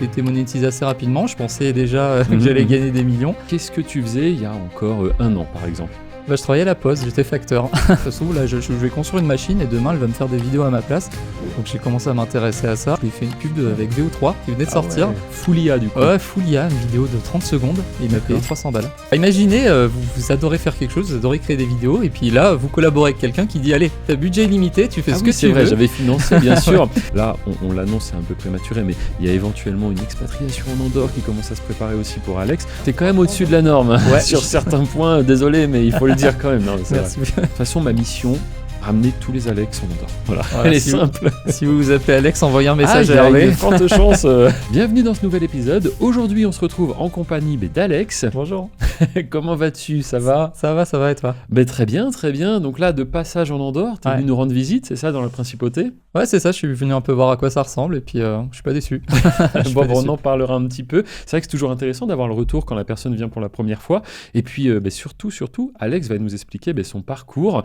j'ai été monétisé assez rapidement. Je pensais déjà que j'allais gagner des millions. Qu'est-ce que tu faisais il y a encore un an, par exemple ? Bah, je travaillais à la Poste, j'étais facteur. De toute façon, là, je vais construire une machine et demain, elle va me faire des vidéos à ma place. Donc j'ai commencé à m'intéresser à ça. Je lui ai fait une pub avec VO3 qui venait de sortir. Ouais. Full IA du coup. Ouais, full IA, une vidéo de 30 secondes. Et il m'a payé 300 balles. Imaginez, vous adorez faire quelque chose, vous adorez créer des vidéos. Et puis là, vous collaborez avec quelqu'un qui dit allez, t'as budget illimité, tu fais ce que tu c'est vrai, veux. j'avais financé, bien sûr. Là, on l'annonce, c'est un peu prématuré, mais il y a éventuellement une expatriation en Andorre qui commence à se préparer aussi pour Alex. T'es quand même au-dessus de la norme sur certains points. Désolé, mais il faut le dire quand même. Non, c'est Merci. vrai. De toute façon, ma mission, ramener tous les Alex en Andorre. Voilà, Voilà, elle est si simple. Si vous vous appelez Alex, envoyez un message Il y à a Hervé. une forte chance. Bienvenue dans ce nouvel épisode. Aujourd'hui, on se retrouve en compagnie d'Alex. Bonjour. Comment vas-tu ? Ça va ? Ça va et toi ? Très bien, très bien. Donc là, de passage en Andorre, t'es venu nous rendre visite, c'est ça, dans la principauté ? Ouais, c'est ça, je suis venu un peu voir à quoi ça ressemble et puis je suis pas déçu. On en parlera un petit peu. C'est vrai que c'est toujours intéressant d'avoir le retour quand la personne vient pour la première fois. Et puis, surtout, Alex va nous expliquer son parcours.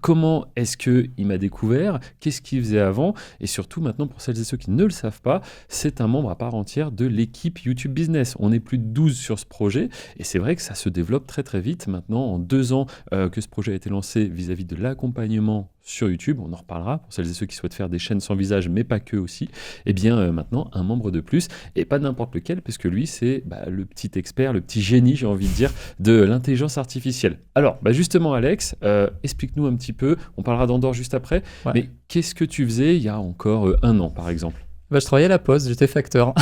Comment est-ce qu'il m'a découvert ? Qu'est-ce qu'il faisait avant ? Et surtout, maintenant, pour celles et ceux qui ne le savent pas, c'est un membre à part entière de l'équipe YouTube Business. On est plus de 12 sur ce projet. Et c'est vrai que ça se développe très, très vite. Maintenant, en 2 ans que ce projet a été lancé vis-à-vis de l'accompagnement sur YouTube, on en reparlera pour celles et ceux qui souhaitent faire des chaînes sans visage, mais pas que aussi. Et bien maintenant, un membre de plus, et pas n'importe lequel, puisque lui, c'est le petit expert, le petit génie, j'ai envie de dire, de l'intelligence artificielle. Alors, justement, Alex, explique-nous un petit peu, on parlera d'Andorre juste après, mais qu'est-ce que tu faisais il y a encore un an, par exemple ? Je travaillais à la Poste, j'étais facteur.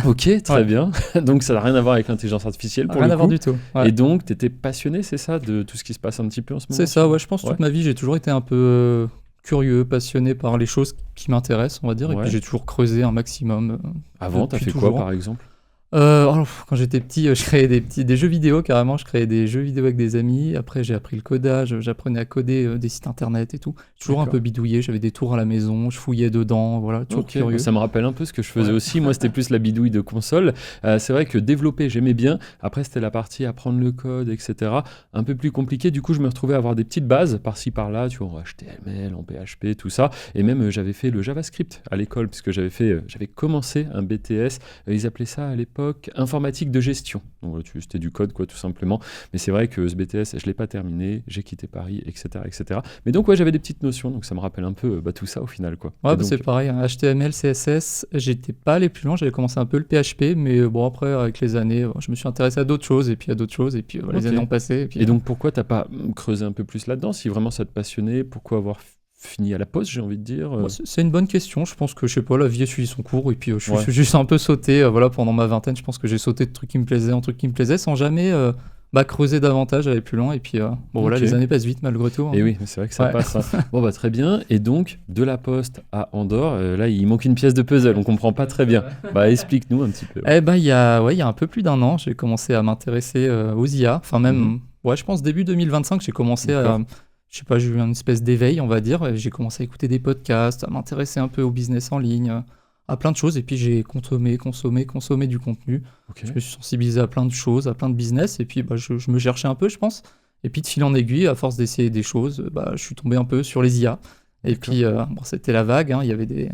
Ok, très bien. Donc ça n'a rien à voir avec l'intelligence artificielle pour le coup. Rien à voir du tout. Ouais. Et donc, tu étais passionné, c'est ça, de tout ce qui se passe un petit peu en ce moment ? C'est ça, je pense toute ma vie, j'ai toujours été un peu curieux, passionné par les choses qui m'intéressent, on va dire, et puis j'ai toujours creusé un maximum. Avant, tu as fait quoi, par exemple ? Quand j'étais petit, je créais des jeux vidéo carrément, je créais des jeux vidéo avec des amis. Après, j'ai appris le codage, j'apprenais à coder des sites internet et tout. Toujours un peu bidouillé, j'avais des tours à la maison, je fouillais dedans, voilà, toujours curieux. Ça me rappelle un peu ce que je faisais aussi. Moi, c'était plus la bidouille de console. C'est vrai que développer, j'aimais bien. Après, c'était la partie apprendre le code, etc. Un peu plus compliqué. Du coup, je me retrouvais à avoir des petites bases par-ci, par-là, tu vois, en HTML, en PHP, tout ça. Et même, j'avais fait le JavaScript à l'école, puisque j'avais commencé un BTS. Ils appelaient ça à l'époque informatique de gestion. Donc c'était du code tout simplement. Mais c'est vrai que ce BTS, je l'ai pas terminé, j'ai quitté Paris, etc. Mais donc j'avais des petites notions, donc ça me rappelle un peu tout ça au final quoi. Ouais, donc, c'est pareil, HTML, CSS, j'étais pas allé plus loin, j'avais commencé un peu le PHP, mais après avec les années, je me suis intéressé à d'autres choses et puis les années ont passé. Et donc pourquoi t'as pas creusé un peu plus là-dedans si vraiment ça te passionnait? Pourquoi avoir fini à la Poste, j'ai envie de dire. C'est une bonne question. Je pense que, je sais pas, la vie a suivi son cours et puis je suis juste un peu sauté. Pendant ma vingtaine, je pense que j'ai sauté de trucs qui me plaisaient en trucs qui me plaisaient sans jamais creuser davantage, aller plus loin. Et puis les années passent vite malgré tout. Hein. Et oui, c'est vrai que ça passe. Bon, très bien. Et donc, de la Poste à Andorre, là, il manque une pièce de puzzle. On comprend pas très bien. Explique-nous un petit peu. Il y a un peu plus d'1 an, j'ai commencé à m'intéresser aux IA. Enfin, même, je pense début 2025, j'ai commencé à. Je sais pas, j'ai eu une espèce d'éveil, on va dire. J'ai commencé à écouter des podcasts, à m'intéresser un peu au business en ligne, à plein de choses. Et puis j'ai consommé du contenu. Je me suis sensibilisé à plein de choses, à plein de business. Et puis je me cherchais un peu, je pense. Et puis de fil en aiguille, à force d'essayer des choses, je suis tombé un peu sur les IA. Et puis c'était la vague. Il y avait des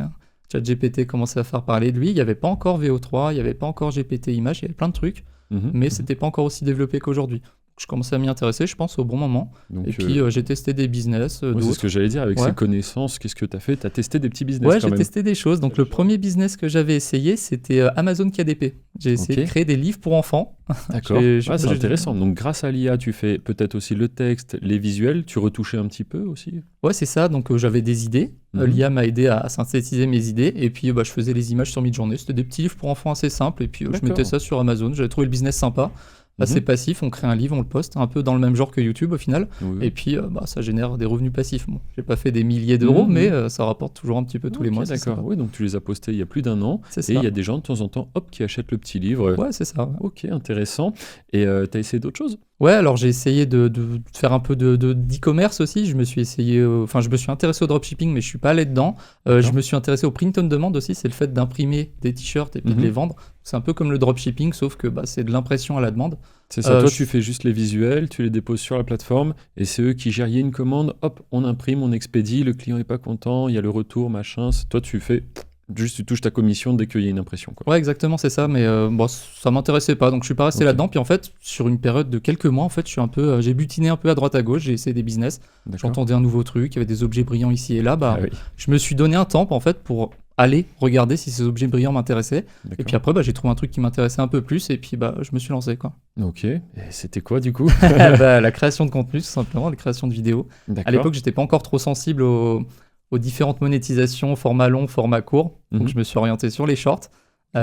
ChatGPT commençait à faire parler de lui. Il n'y avait pas encore VO3, il n'y avait pas encore GPT Images, il y avait plein de trucs. Mais c'était pas encore aussi développé qu'aujourd'hui. Je commençais à m'y intéresser, je pense, au bon moment. Donc, et puis, j'ai testé des business. C'est ce que j'allais dire. Avec ces connaissances, qu'est-ce que tu as fait ? Tu as testé des petits business j'ai testé des choses. Donc, le premier business que j'avais essayé, c'était Amazon KDP. J'ai essayé de créer des livres pour enfants. D'accord. C'est intéressant. Donc, grâce à l'IA, tu fais peut-être aussi le texte, les visuels. Tu retouchais un petit peu aussi ? Ouais, c'est ça. Donc, j'avais des idées. L'IA m'a aidé à synthétiser mes idées. Et puis, je faisais les images sur Midjourney. C'était des petits livres pour enfants assez simples. Et puis, je mettais ça sur Amazon. J'avais trouvé le business sympa. Assez passif, on crée un livre, on le poste, un peu dans le même genre que YouTube au final, et puis ça génère des revenus passifs. Bon, j'ai pas fait des milliers d'euros, mais ça rapporte toujours un petit peu tous les mois. D'accord, donc tu les as postés il y a plus d'1 an, et il y a des gens de temps en temps qui achètent le petit livre. Ouais, c'est ça. Ouais. Ok, intéressant. Et t'as essayé d'autres choses ? Ouais, alors j'ai essayé de faire un peu d'e-commerce aussi. Je me suis intéressé au dropshipping, mais je suis pas allé dedans. Je me suis intéressé au print on demand aussi. C'est le fait d'imprimer des t-shirts et puis de les vendre. C'est un peu comme le dropshipping, sauf que c'est de l'impression à la demande. C'est ça. Toi, tu fais juste les visuels, tu les déposes sur la plateforme, et c'est eux qui gèrent. Il y a une commande, hop, on imprime, on expédie. Le client est pas content, il y a le retour, machin. Toi, tu fais juste tu touches ta commission dès qu'il y a une impression, quoi. Ouais, exactement, c'est ça, mais bon, ça m'intéressait pas, donc je suis pas resté là-dedans. Puis en fait, sur une période de quelques mois, en fait, je suis un peu, j'ai butiné un peu à droite à gauche, j'ai essayé des business, D'accord. j'entendais un nouveau truc, il y avait des objets brillants ici et là, bah, Ah oui, je me suis donné un temps, en fait, pour aller regarder si ces objets brillants m'intéressaient. Et d'accord. puis après, bah, j'ai trouvé un truc qui m'intéressait un peu plus, et puis bah, je me suis lancé, quoi. Ok, et c'était quoi du coup? Bah, la création de contenu, tout simplement, la création de vidéos. À D'accord. l'époque, j'étais pas encore trop sensible aux différentes monétisations, format long, format court. Donc, Mhm. je me suis orienté sur les shorts.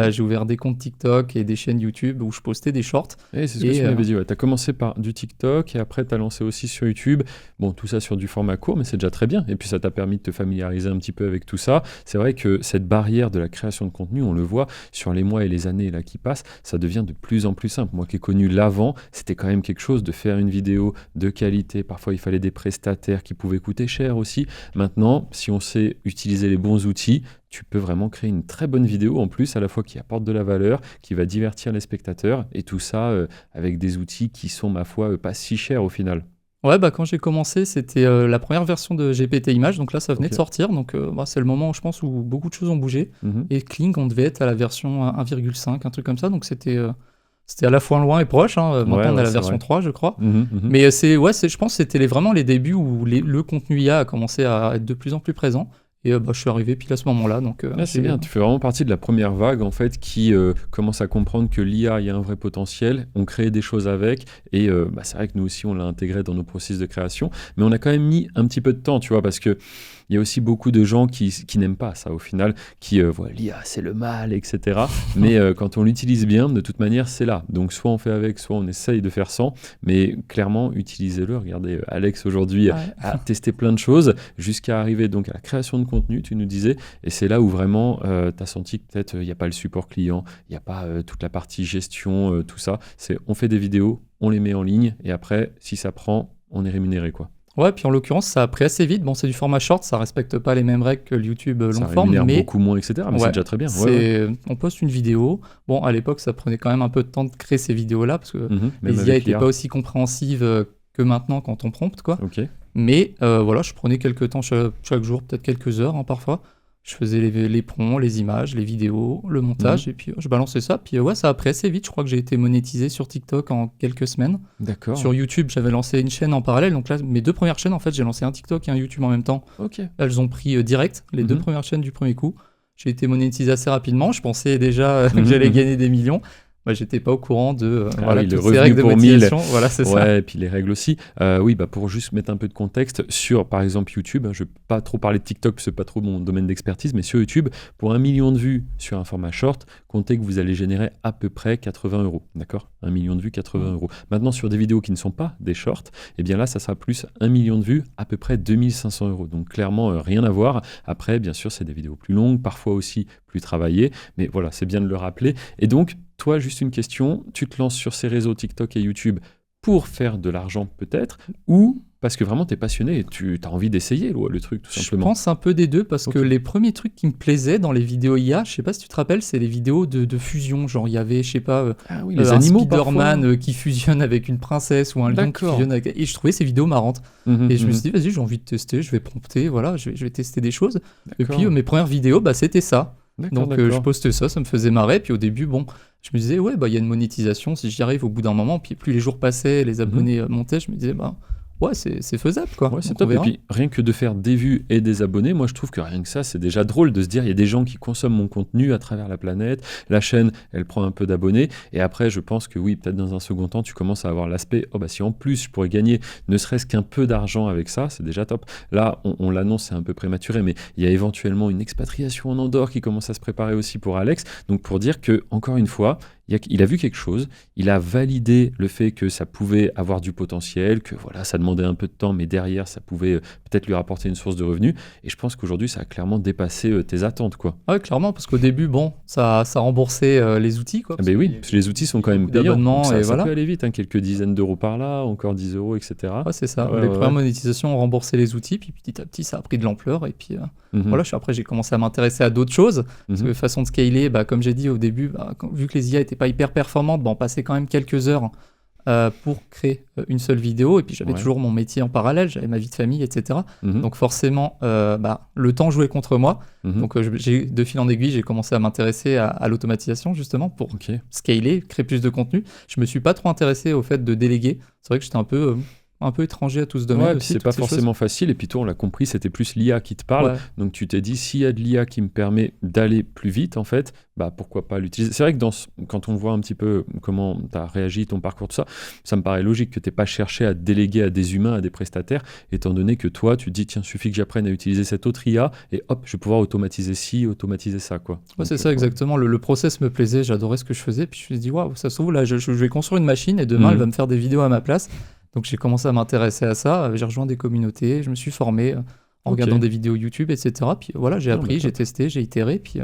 J'ai ouvert des comptes TikTok et des chaînes YouTube où je postais des shorts. Et c'est ce que Et, tu m'avais dit, ouais. Tu as commencé par du TikTok et après tu as lancé aussi sur YouTube. Bon, tout ça sur du format court, mais c'est déjà très bien. Et puis ça t'a permis de te familiariser un petit peu avec tout ça. C'est vrai que cette barrière de la création de contenu, on le voit sur les mois et les années là qui passent, ça devient de plus en plus simple. Moi qui ai connu l'avant, c'était quand même quelque chose de faire une vidéo de qualité. Parfois, il fallait des prestataires qui pouvaient coûter cher aussi. Maintenant, si on sait utiliser les bons outils, tu peux vraiment créer une très bonne vidéo en plus, à la fois qui apporte de la valeur, qui va divertir les spectateurs, et tout ça avec des outils qui sont, ma foi, pas si chers au final. ouais, bah, quand j'ai commencé, c'était la première version de GPT Images. Donc là, ça venait Ok. de sortir. Donc bah, c'est le moment, je pense, où beaucoup de choses ont bougé. Mhm. Et Kling, on devait être à la version 1,5, un truc comme ça. Donc c'était à la fois loin et proche. Hein. Maintenant, Ouais, on est à la c'est version vrai. 3, je crois. Mhm, mhm. Mais je pense que c'était vraiment les débuts où le contenu IA a commencé à être de plus en plus présent. Et bah, je suis arrivé pile à ce moment-là. Donc, Ah, c'est bien, tu fais vraiment partie de la première vague en fait qui commence à comprendre que l'IA, il y a un vrai potentiel, on crée des choses avec et bah, c'est vrai que nous aussi on l'a intégré dans nos processus de création, mais on a quand même mis un petit peu de temps, tu vois, parce que il y a aussi beaucoup de gens qui n'aiment pas ça au final, qui voient l'IA c'est le mal, etc. Mais quand on l'utilise bien, de toute manière c'est là. Donc soit on fait avec, soit on essaye de faire sans, mais clairement utilisez-le. Regardez, Alex aujourd'hui Ouais. a testé plein de choses jusqu'à arriver donc à la création de contenu, tu nous disais, et c'est là où vraiment tu as senti que peut-être il n'y a pas le support client, il n'y a pas toute la partie gestion, tout ça. C'est on fait des vidéos, on les met en ligne et après, si ça prend, on est rémunéré quoi. Ouais, puis en l'occurrence, ça a pris assez vite. Bon, c'est du format short, ça respecte pas les mêmes règles que le YouTube Ça long forme, rémunère mais beaucoup moins, etc. Mais c'est ouais, déjà très bien. Ouais, ouais. on poste une vidéo. Bon, à l'époque, ça prenait quand même un peu de temps de créer ces vidéos-là, parce que Mhm. Même les IA avec n'étaient l'IA. pas aussi compréhensives que maintenant quand on prompte, quoi. Ok. Mais voilà, je prenais quelques temps chaque jour, peut-être quelques heures hein, parfois. Je faisais les prompts, les images, les vidéos, le montage, et puis je balançais ça. Puis ouais, ça a pris assez vite. Je crois que j'ai été monétisé sur TikTok en quelques semaines. D'accord. Sur YouTube, j'avais lancé une chaîne en parallèle. Donc là, mes deux premières chaînes, en fait, j'ai lancé un TikTok et un YouTube en même temps. Ok. Elles ont pris direct, les deux Mhm. premières chaînes du premier coup. J'ai été monétisé assez rapidement. Je pensais déjà que Mhm, j'allais mhm. gagner des millions. Bah, j'étais pas au courant de Ah voilà, oui, le toutes ces revenu règles de pour 1000. monétisation. Voilà, c'est ça. Ouais, et puis les règles aussi. Oui, bah pour juste mettre un peu de contexte, sur par exemple YouTube, je ne vais pas trop parler de TikTok, parce que c'est pas trop mon domaine d'expertise, mais sur YouTube, pour 1 million de vues sur un format short, comptez que vous allez générer à peu près 80 euros. D'accord? 1 million de vues, 80 euros. Maintenant, sur des vidéos qui ne sont pas des shorts, eh bien là, ça sera plus 1 million de vues, à peu près 2500 euros. Donc clairement, rien à voir. Après, bien sûr, c'est des vidéos plus longues, parfois aussi plus travaillées, mais voilà, c'est bien de le rappeler. Et donc, toi, juste une question, tu te lances sur ces réseaux TikTok et YouTube pour faire de l'argent peut-être, ou parce que vraiment tu es passionné et tu as envie d'essayer le truc tout Je simplement. pense un peu des deux parce Ok. que les premiers trucs qui me plaisaient dans les vidéos IA, je sais pas si tu te rappelles, c'est les vidéos de fusion. Genre, il y avait, je sais pas, Ah oui, un Spider-Man qui fusionne avec une princesse ou un lion qui D'accord. fusionne avec... Et je trouvais ces vidéos marrantes. Mhm, Et je me mhm. suis dit, vas-y, j'ai envie de tester, je vais prompter, voilà, je vais tester des choses. Et D'accord. puis, mes premières vidéos, bah, c'était ça. D'accord, Donc, je d'accord. postais ça me faisait marrer. Puis au début, bon, je me disais, ouais, bah, il y a une monétisation si j'y arrive au bout d'un moment. Puis plus les jours passaient, les abonnés montaient, je me disais, bah, ouais, c'est faisable, quoi. Ouais, c'est Donc, on top. Et verra. puis, rien que de faire des vues et des abonnés, moi, je trouve que rien que ça, c'est déjà drôle de se dire, il y a des gens qui consomment mon contenu à travers la planète. La chaîne, elle prend un peu d'abonnés. Et après, je pense que oui, peut-être dans un second temps, tu commences à avoir l'aspect, oh, bah, si en plus, je pourrais gagner ne serait-ce qu'un peu d'argent avec ça, c'est déjà top. Là, on l'annonce, c'est un peu prématuré, mais il y a éventuellement une expatriation en Andorre qui commence à se préparer aussi pour Alex. Donc, pour dire que, encore une fois, il a vu quelque chose, il a validé le fait que ça pouvait avoir du potentiel, que voilà, ça demandait un peu de temps, mais derrière, ça pouvait peut-être lui rapporter une source de revenus. Et je pense qu'aujourd'hui, ça a clairement dépassé tes attentes, quoi. Ouais, clairement, parce qu'au début, bon, ça remboursait les outils, quoi. Ah ben oui, parce que les outils sont quand même beaucoup payants. d'abonnements, Donc ça, et ça voilà. peut aller vite, hein, quelques dizaines d'euros par là, encore 10 euros, etc. Ouais, c'est ça. Ouais, Les ouais, premières ouais. monétisations ont remboursé les outils, puis petit à petit, ça a pris de l'ampleur. Et puis Mhm. voilà, après, j'ai commencé à m'intéresser à d'autres choses. Parce Mhm. que façon de scaler, bah, comme j'ai dit au début, bah, vu que les IA n'étaient pas hyper performantes, bah, on passait quand même quelques heures pour créer une seule vidéo. Et puis j'avais Ouais. toujours mon métier en parallèle, j'avais ma vie de famille, etc. Mhm. Donc forcément, le temps jouait contre moi. Mhm. Donc de fil en aiguille, j'ai commencé à m'intéresser à l'automatisation justement pour Ok. scaler, créer plus de contenu. Je me suis pas trop intéressé au fait de déléguer. C'est vrai que j'étais un peu étranger à tout ce domaine Ouais, puis aussi. c'est toutes pas ces choses. forcément facile. Et puis toi, on l'a compris, c'était plus l'IA qui te parle. Ouais. Donc tu t'es dit, s'il y a de l'IA qui me permet d'aller plus vite, en fait, bah pourquoi pas l'utiliser. C'est vrai que quand on voit un petit peu comment tu as réagi, ton parcours, tout ça, ça me paraît logique que tu n'aies pas cherché à déléguer à des humains, à des prestataires, étant donné que toi, tu te dis, tiens, suffit que j'apprenne à utiliser cette autre IA et hop, je vais pouvoir automatiser ci, automatiser ça, quoi. Ouais, Donc, c'est ça ouais. exactement. Le process me plaisait, j'adorais ce que je faisais. Puis je me suis dit, waouh, ça se trouve, là, je vais construire une machine et demain, elle va me faire des vidéos à ma place. Donc j'ai commencé à m'intéresser à ça. J'ai rejoint des communautés, je me suis formé en Ok. regardant des vidéos YouTube, etc. Puis voilà, j'ai Ah, appris, bah, j'ai top. testé, j'ai itéré. Puis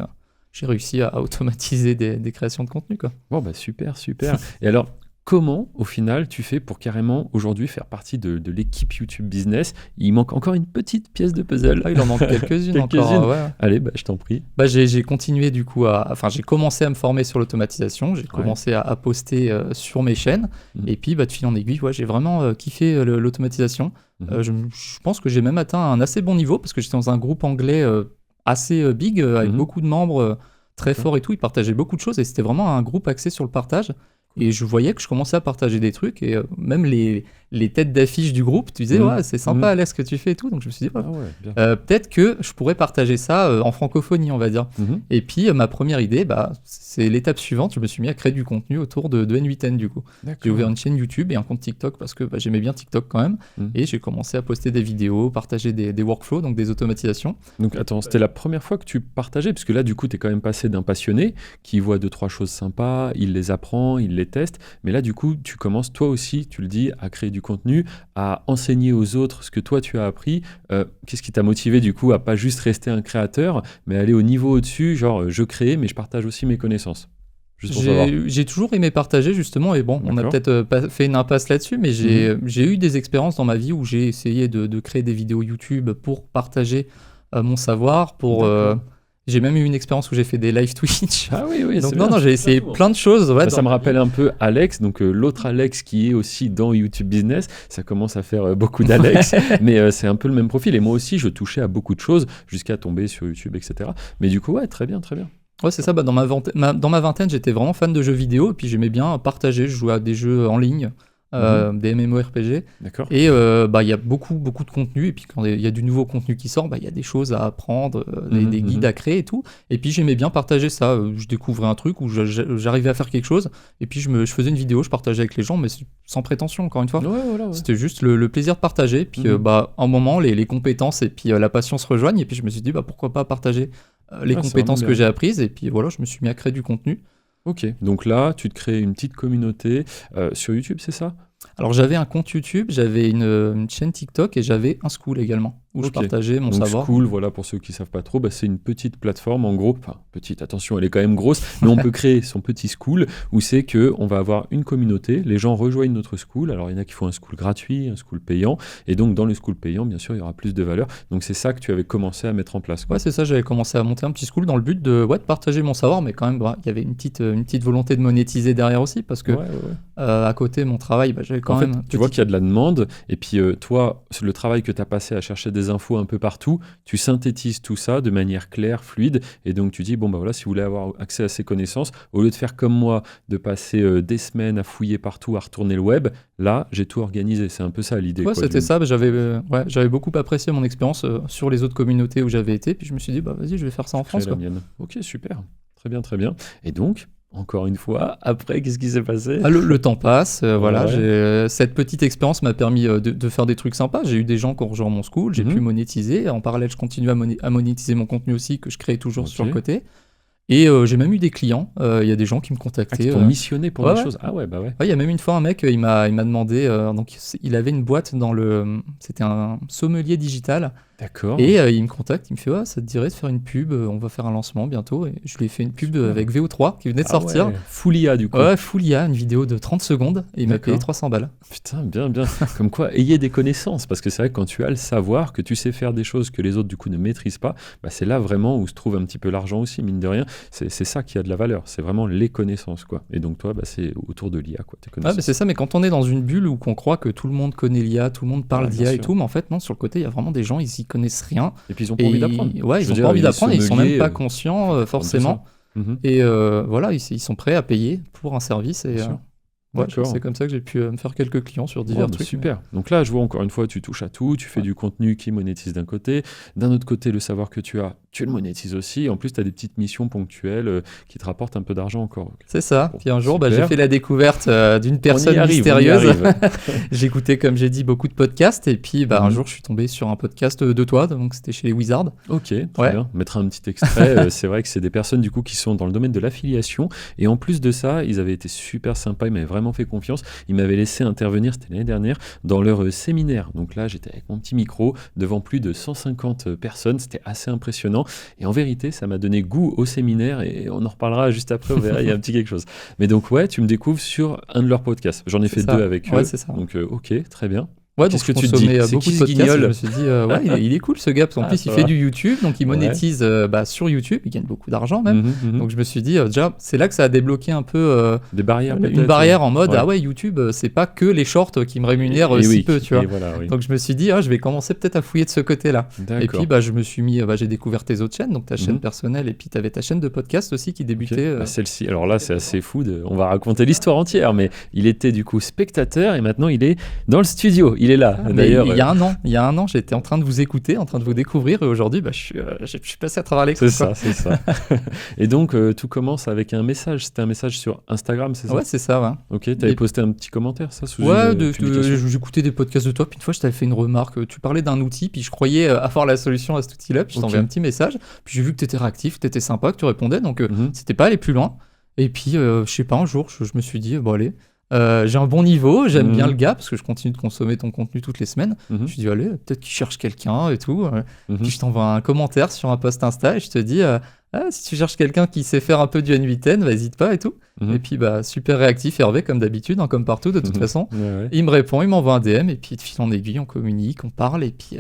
j'ai réussi à automatiser des créations de contenu, quoi. Bon, bah super, super. Et alors, comment, au final, tu fais pour carrément, aujourd'hui, faire partie de l'équipe YouTube Business? Il manque encore une petite pièce de puzzle. Ah, il en manque quelques-unes encore. Quelques-unes. Ouais. Allez, bah, je t'en prie. J'ai continué du coup j'ai commencé à me former sur l'automatisation, j'ai commencé à poster sur mes chaînes, et puis de fil en aiguille, j'ai vraiment kiffé l'automatisation. Mhm. Je pense que j'ai même atteint un assez bon niveau, parce que j'étais dans un groupe anglais assez big, avec Mhm. beaucoup de membres très D'accord. forts et tout, ils partageaient beaucoup de choses, et c'était vraiment un groupe axé sur le partage. Et je voyais que je commençais à partager des trucs, et même les têtes d'affiche du groupe, tu disais, Mhm. ouais, c'est sympa, Mhm. Alex, ce que tu fais et tout. Donc je me suis dit, Ah ouais, bien. peut-être que je pourrais partager ça en francophonie, on va dire. Mhm. Et puis ma première idée, c'est l'étape suivante. Je me suis mis à créer du contenu autour de N8N du coup. J'ai D'accord. ouvert une chaîne YouTube et un compte TikTok parce que j'aimais bien TikTok quand même. Mhm. Et j'ai commencé à poster des vidéos, partager des workflows, donc des automatisations. Donc attends, c'était la première fois que tu partageais, parce que là, du coup, tu es quand même passé d'un passionné qui voit 2-3 choses sympas, il les apprend, il les teste, mais là, du coup, tu commences toi aussi, tu le dis, à créer du contenu, à enseigner aux autres ce que toi, tu as appris. Qu'est-ce qui t'a motivé, du coup, à pas juste rester un créateur, mais aller au niveau au-dessus, genre, je crée, mais je partage aussi mes connaissances? Juste pour savoir. J'ai toujours aimé partager justement, et bon, on a D'accord. peut-être pas fait une impasse là-dessus, mais j'ai eu des expériences dans ma vie où j'ai essayé de créer des vidéos YouTube pour partager mon savoir, D'accord. j'ai même eu une expérience où j'ai fait des live Twitch. Ah oui, oui, Donc c'est non, bien. j'ai essayé plein de choses. Ouais, Bah, ça me rappelle un peu Alex, donc l'autre Alex qui est aussi dans YouTube Business. Ça commence à faire beaucoup d'Alex, mais c'est un peu le même profil. Et moi aussi, je touchais à beaucoup de choses jusqu'à tomber sur YouTube, etc. Mais du coup, ouais, très bien, très bien. Ouais, c'est ça. Dans ma vingtaine, j'étais vraiment fan de jeux vidéo, et puis j'aimais bien partager. Je jouais à des jeux en ligne, des MMORPG. D'accord. Et il y a beaucoup de contenu. Et puis quand il y a du nouveau contenu qui sort, il y a des choses à apprendre, des guides à créer et tout. Et puis j'aimais bien partager ça. Je découvrais un truc où j'arrivais à faire quelque chose. Et puis je faisais une vidéo, je partageais avec les gens, mais sans prétention, encore une fois. Ouais, voilà, ouais. C'était juste le plaisir de partager. Puis un moment, les compétences et puis la passion se rejoignent. Et puis je me suis dit, pourquoi pas partager les Ah, c'est compétences vraiment que bien. j'ai apprises. Et puis voilà, je me suis mis à créer du contenu. Ok, donc là, tu te crées une petite communauté sur YouTube, c'est ça? Alors j'avais un compte YouTube, j'avais une chaîne TikTok et j'avais un school également où je Ok. partageais mon Donc savoir. School, voilà, pour ceux qui ne savent pas trop, c'est une petite plateforme en gros, enfin petite, attention, elle est quand même grosse, mais on peut créer son petit school où c'est qu'on va avoir une communauté, les gens rejoignent notre school, alors il y en a qui font un school gratuit, un school payant, et donc dans le school payant, bien sûr, il y aura plus de valeur. Donc c'est ça que tu avais commencé à mettre en place, quoi. Ouais, c'est ça, j'avais commencé à monter un petit school dans le but de partager mon savoir, mais quand même, il y avait une petite volonté de monétiser derrière aussi, parce que Ouais. à côté, mon travail, j'avais quand En même... fait, tu vois qu'il y a de la demande, et puis toi, le travail que tu as passé à chercher des infos un peu partout, tu synthétises tout ça de manière claire, fluide, et donc tu dis, voilà, si vous voulez avoir accès à ces connaissances, au lieu de faire comme moi, de passer des semaines à fouiller partout, à retourner le web, là, j'ai tout organisé. C'est un peu ça l'idée. Ouais, quoi, c'était ça, j'avais beaucoup apprécié mon expérience sur les autres communautés où j'avais été, puis je me suis dit, vas-y, je vais faire ça en France, créer la mienne. Ok, super. Très bien, très bien. Et donc, encore une fois, après, qu'est-ce qui s'est passé? Le temps passe, voilà. Ouais. Cette petite expérience m'a permis de faire des trucs sympas. J'ai eu des gens qui ont rejoint mon school, j'ai pu monétiser. En parallèle, je continue à monétiser mon contenu aussi, que je crée toujours sur le côté. Et j'ai même eu des clients. Il y a des gens qui me contactaient. Qui t'ont missionné pour des choses. Ah ouais, bah ouais. Il y a même une fois un mec, il m'a demandé. Donc, il avait une boîte c'était un sommelier digital. D'accord. Et il me contacte, il me fait ouais, ça te dirait de faire une pub, on va faire un lancement bientôt. Et je lui ai fait une pub Super. avec VO3 qui venait de Ah sortir. ouais, full IA du coup. Ouais, full IA, une vidéo de 30 secondes et il m'a payé D'accord. 300 balles. Putain, bien, bien. Comme quoi, ayez des connaissances, parce que c'est vrai que quand tu as le savoir, que tu sais faire des choses que les autres du coup ne maîtrisent pas, bah, c'est là vraiment où se trouve un petit peu l'argent aussi, mine de rien. C'est ça qui a de la valeur, c'est vraiment les connaissances, quoi. Et donc toi, bah, c'est autour de l'IA, quoi, tes Ouais, mais connaissances. c'est ça, mais quand on est dans une bulle où qu'on croit que tout le monde connaît l'IA, tout le monde parle Ouais, bien d'IA et sûr. tout, mais en fait, non, sur le côté, il y a vraiment des gens, ils y connaissent rien. Et puis ils ont pas envie d'apprendre. Et ouais, Je ils veux ont dire, pas envie les d'apprendre, ils sont même sommeliers, pas conscients apprendre tout forcément. ça. Mhm, Et voilà, ils sont prêts à payer pour un service. Et bien sûr. ouais, D'accord. c'est comme ça que j'ai pu me faire quelques clients sur Oh, divers bah, trucs. super. Donc là, je vois encore une fois, tu touches à tout, tu fais Ouais. du contenu qui monétise d'un côté. D'un autre côté, le savoir que tu as, tu le monétises aussi. En plus, tu as des petites missions ponctuelles qui te rapportent un peu d'argent encore. C'est ça. Bon, Puis un jour, j'ai super. fait la découverte d'une On y personne arrive, on y mystérieuse. arrive. J'écoutais, comme j'ai dit, beaucoup de podcasts. Et puis, un Mhm. jour, je suis tombé sur un podcast de toi. Donc, c'était chez les Wizards. Ok, très Ouais. bien. On mettra un petit extrait. C'est vrai que c'est des personnes du coup qui sont dans le domaine de l'affiliation. Et en plus de ça, ils avaient été super sympas. Ils m'avaient vraiment fait confiance. Ils m'avaient laissé intervenir, c'était l'année dernière, dans leur séminaire. Donc là, j'étais avec mon petit micro devant plus de 150 personnes. C'était assez impressionnant. Et en vérité, ça m'a donné goût au séminaire. Et on en reparlera juste après. On verra, il y a un petit quelque chose. Mais donc, ouais, tu me découvres sur un de leurs podcasts. J'en ai C'est fait ça. 2 avec Ouais, eux. c'est ça. Donc, ok, très bien. Ouais, donc Qu'est-ce je que tu te consommais dis? C'est beaucoup qui de ce podcasts. Et je guignol? me suis dit, ouais, il est cool ce gars. Parce qu'en Ah, plus, il ça fait va. du YouTube. Donc, il Ouais. monétise sur YouTube. Il gagne beaucoup d'argent même. Mhm, mhm. Donc, je me suis dit, déjà, c'est là que ça a débloqué un peu Des barrières une peut-être. barrière en mode, Ouais. ah ouais, YouTube, c'est pas que les shorts qui me rémunèrent Et si oui, peu, tu vois. et voilà, oui. Donc, je me suis dit, je vais commencer peut-être à fouiller de ce côté-là. Et puis, D'accord. je me suis mis, j'ai découvert tes autres chaînes, donc ta chaîne Mhm. personnelle, et puis tu avais ta chaîne de podcast aussi qui Ok. débutait. Bah, celle-ci, alors là, c'est assez fou. On va raconter l'histoire entière, mais il était du coup spectateur et maintenant il est dans le studio. Il est là. Mais D'ailleurs, il y a un an, j'étais en train de vous écouter, en train de vous découvrir, et aujourd'hui, je suis passé à travers l'écran. c'est ça, c'est ça. Et donc, tout commence avec un message. C'était un message sur Instagram, c'est ça? Ouais, c'est ça, ouais. Ok, t'avais Et- posté un petit commentaire, ça, sous Ouais, une publication? j'écoutais des podcasts de toi, puis une fois je t'avais fait une remarque, tu parlais d'un outil, puis je croyais avoir la solution à cet outil-là, puis je t'envoyais Ok. un petit message, puis j'ai vu que tu étais réactif, que tu étais sympa, que tu répondais, donc Mhm. c'était pas aller plus loin. Et puis, je sais pas, un jour, je me suis dit, bon allez, j'ai un bon niveau, j'aime bien Mhm. le gars, parce que je continue de consommer ton contenu toutes les semaines. Mhm. Je me suis dit, allez, peut-être qu'il cherche quelqu'un et tout. Mhm. Puis je t'envoie un commentaire sur un post Insta et je te dis, si tu cherches quelqu'un qui sait faire un peu du N8N, n'hésite pas et tout. Mhm. Et puis, super réactif, Hervé, comme d'habitude, comme partout, de toute Mhm. façon. Ouais, ouais. Il me répond, il m'envoie un DM, et puis de fil en aiguille, on communique, on parle, et puis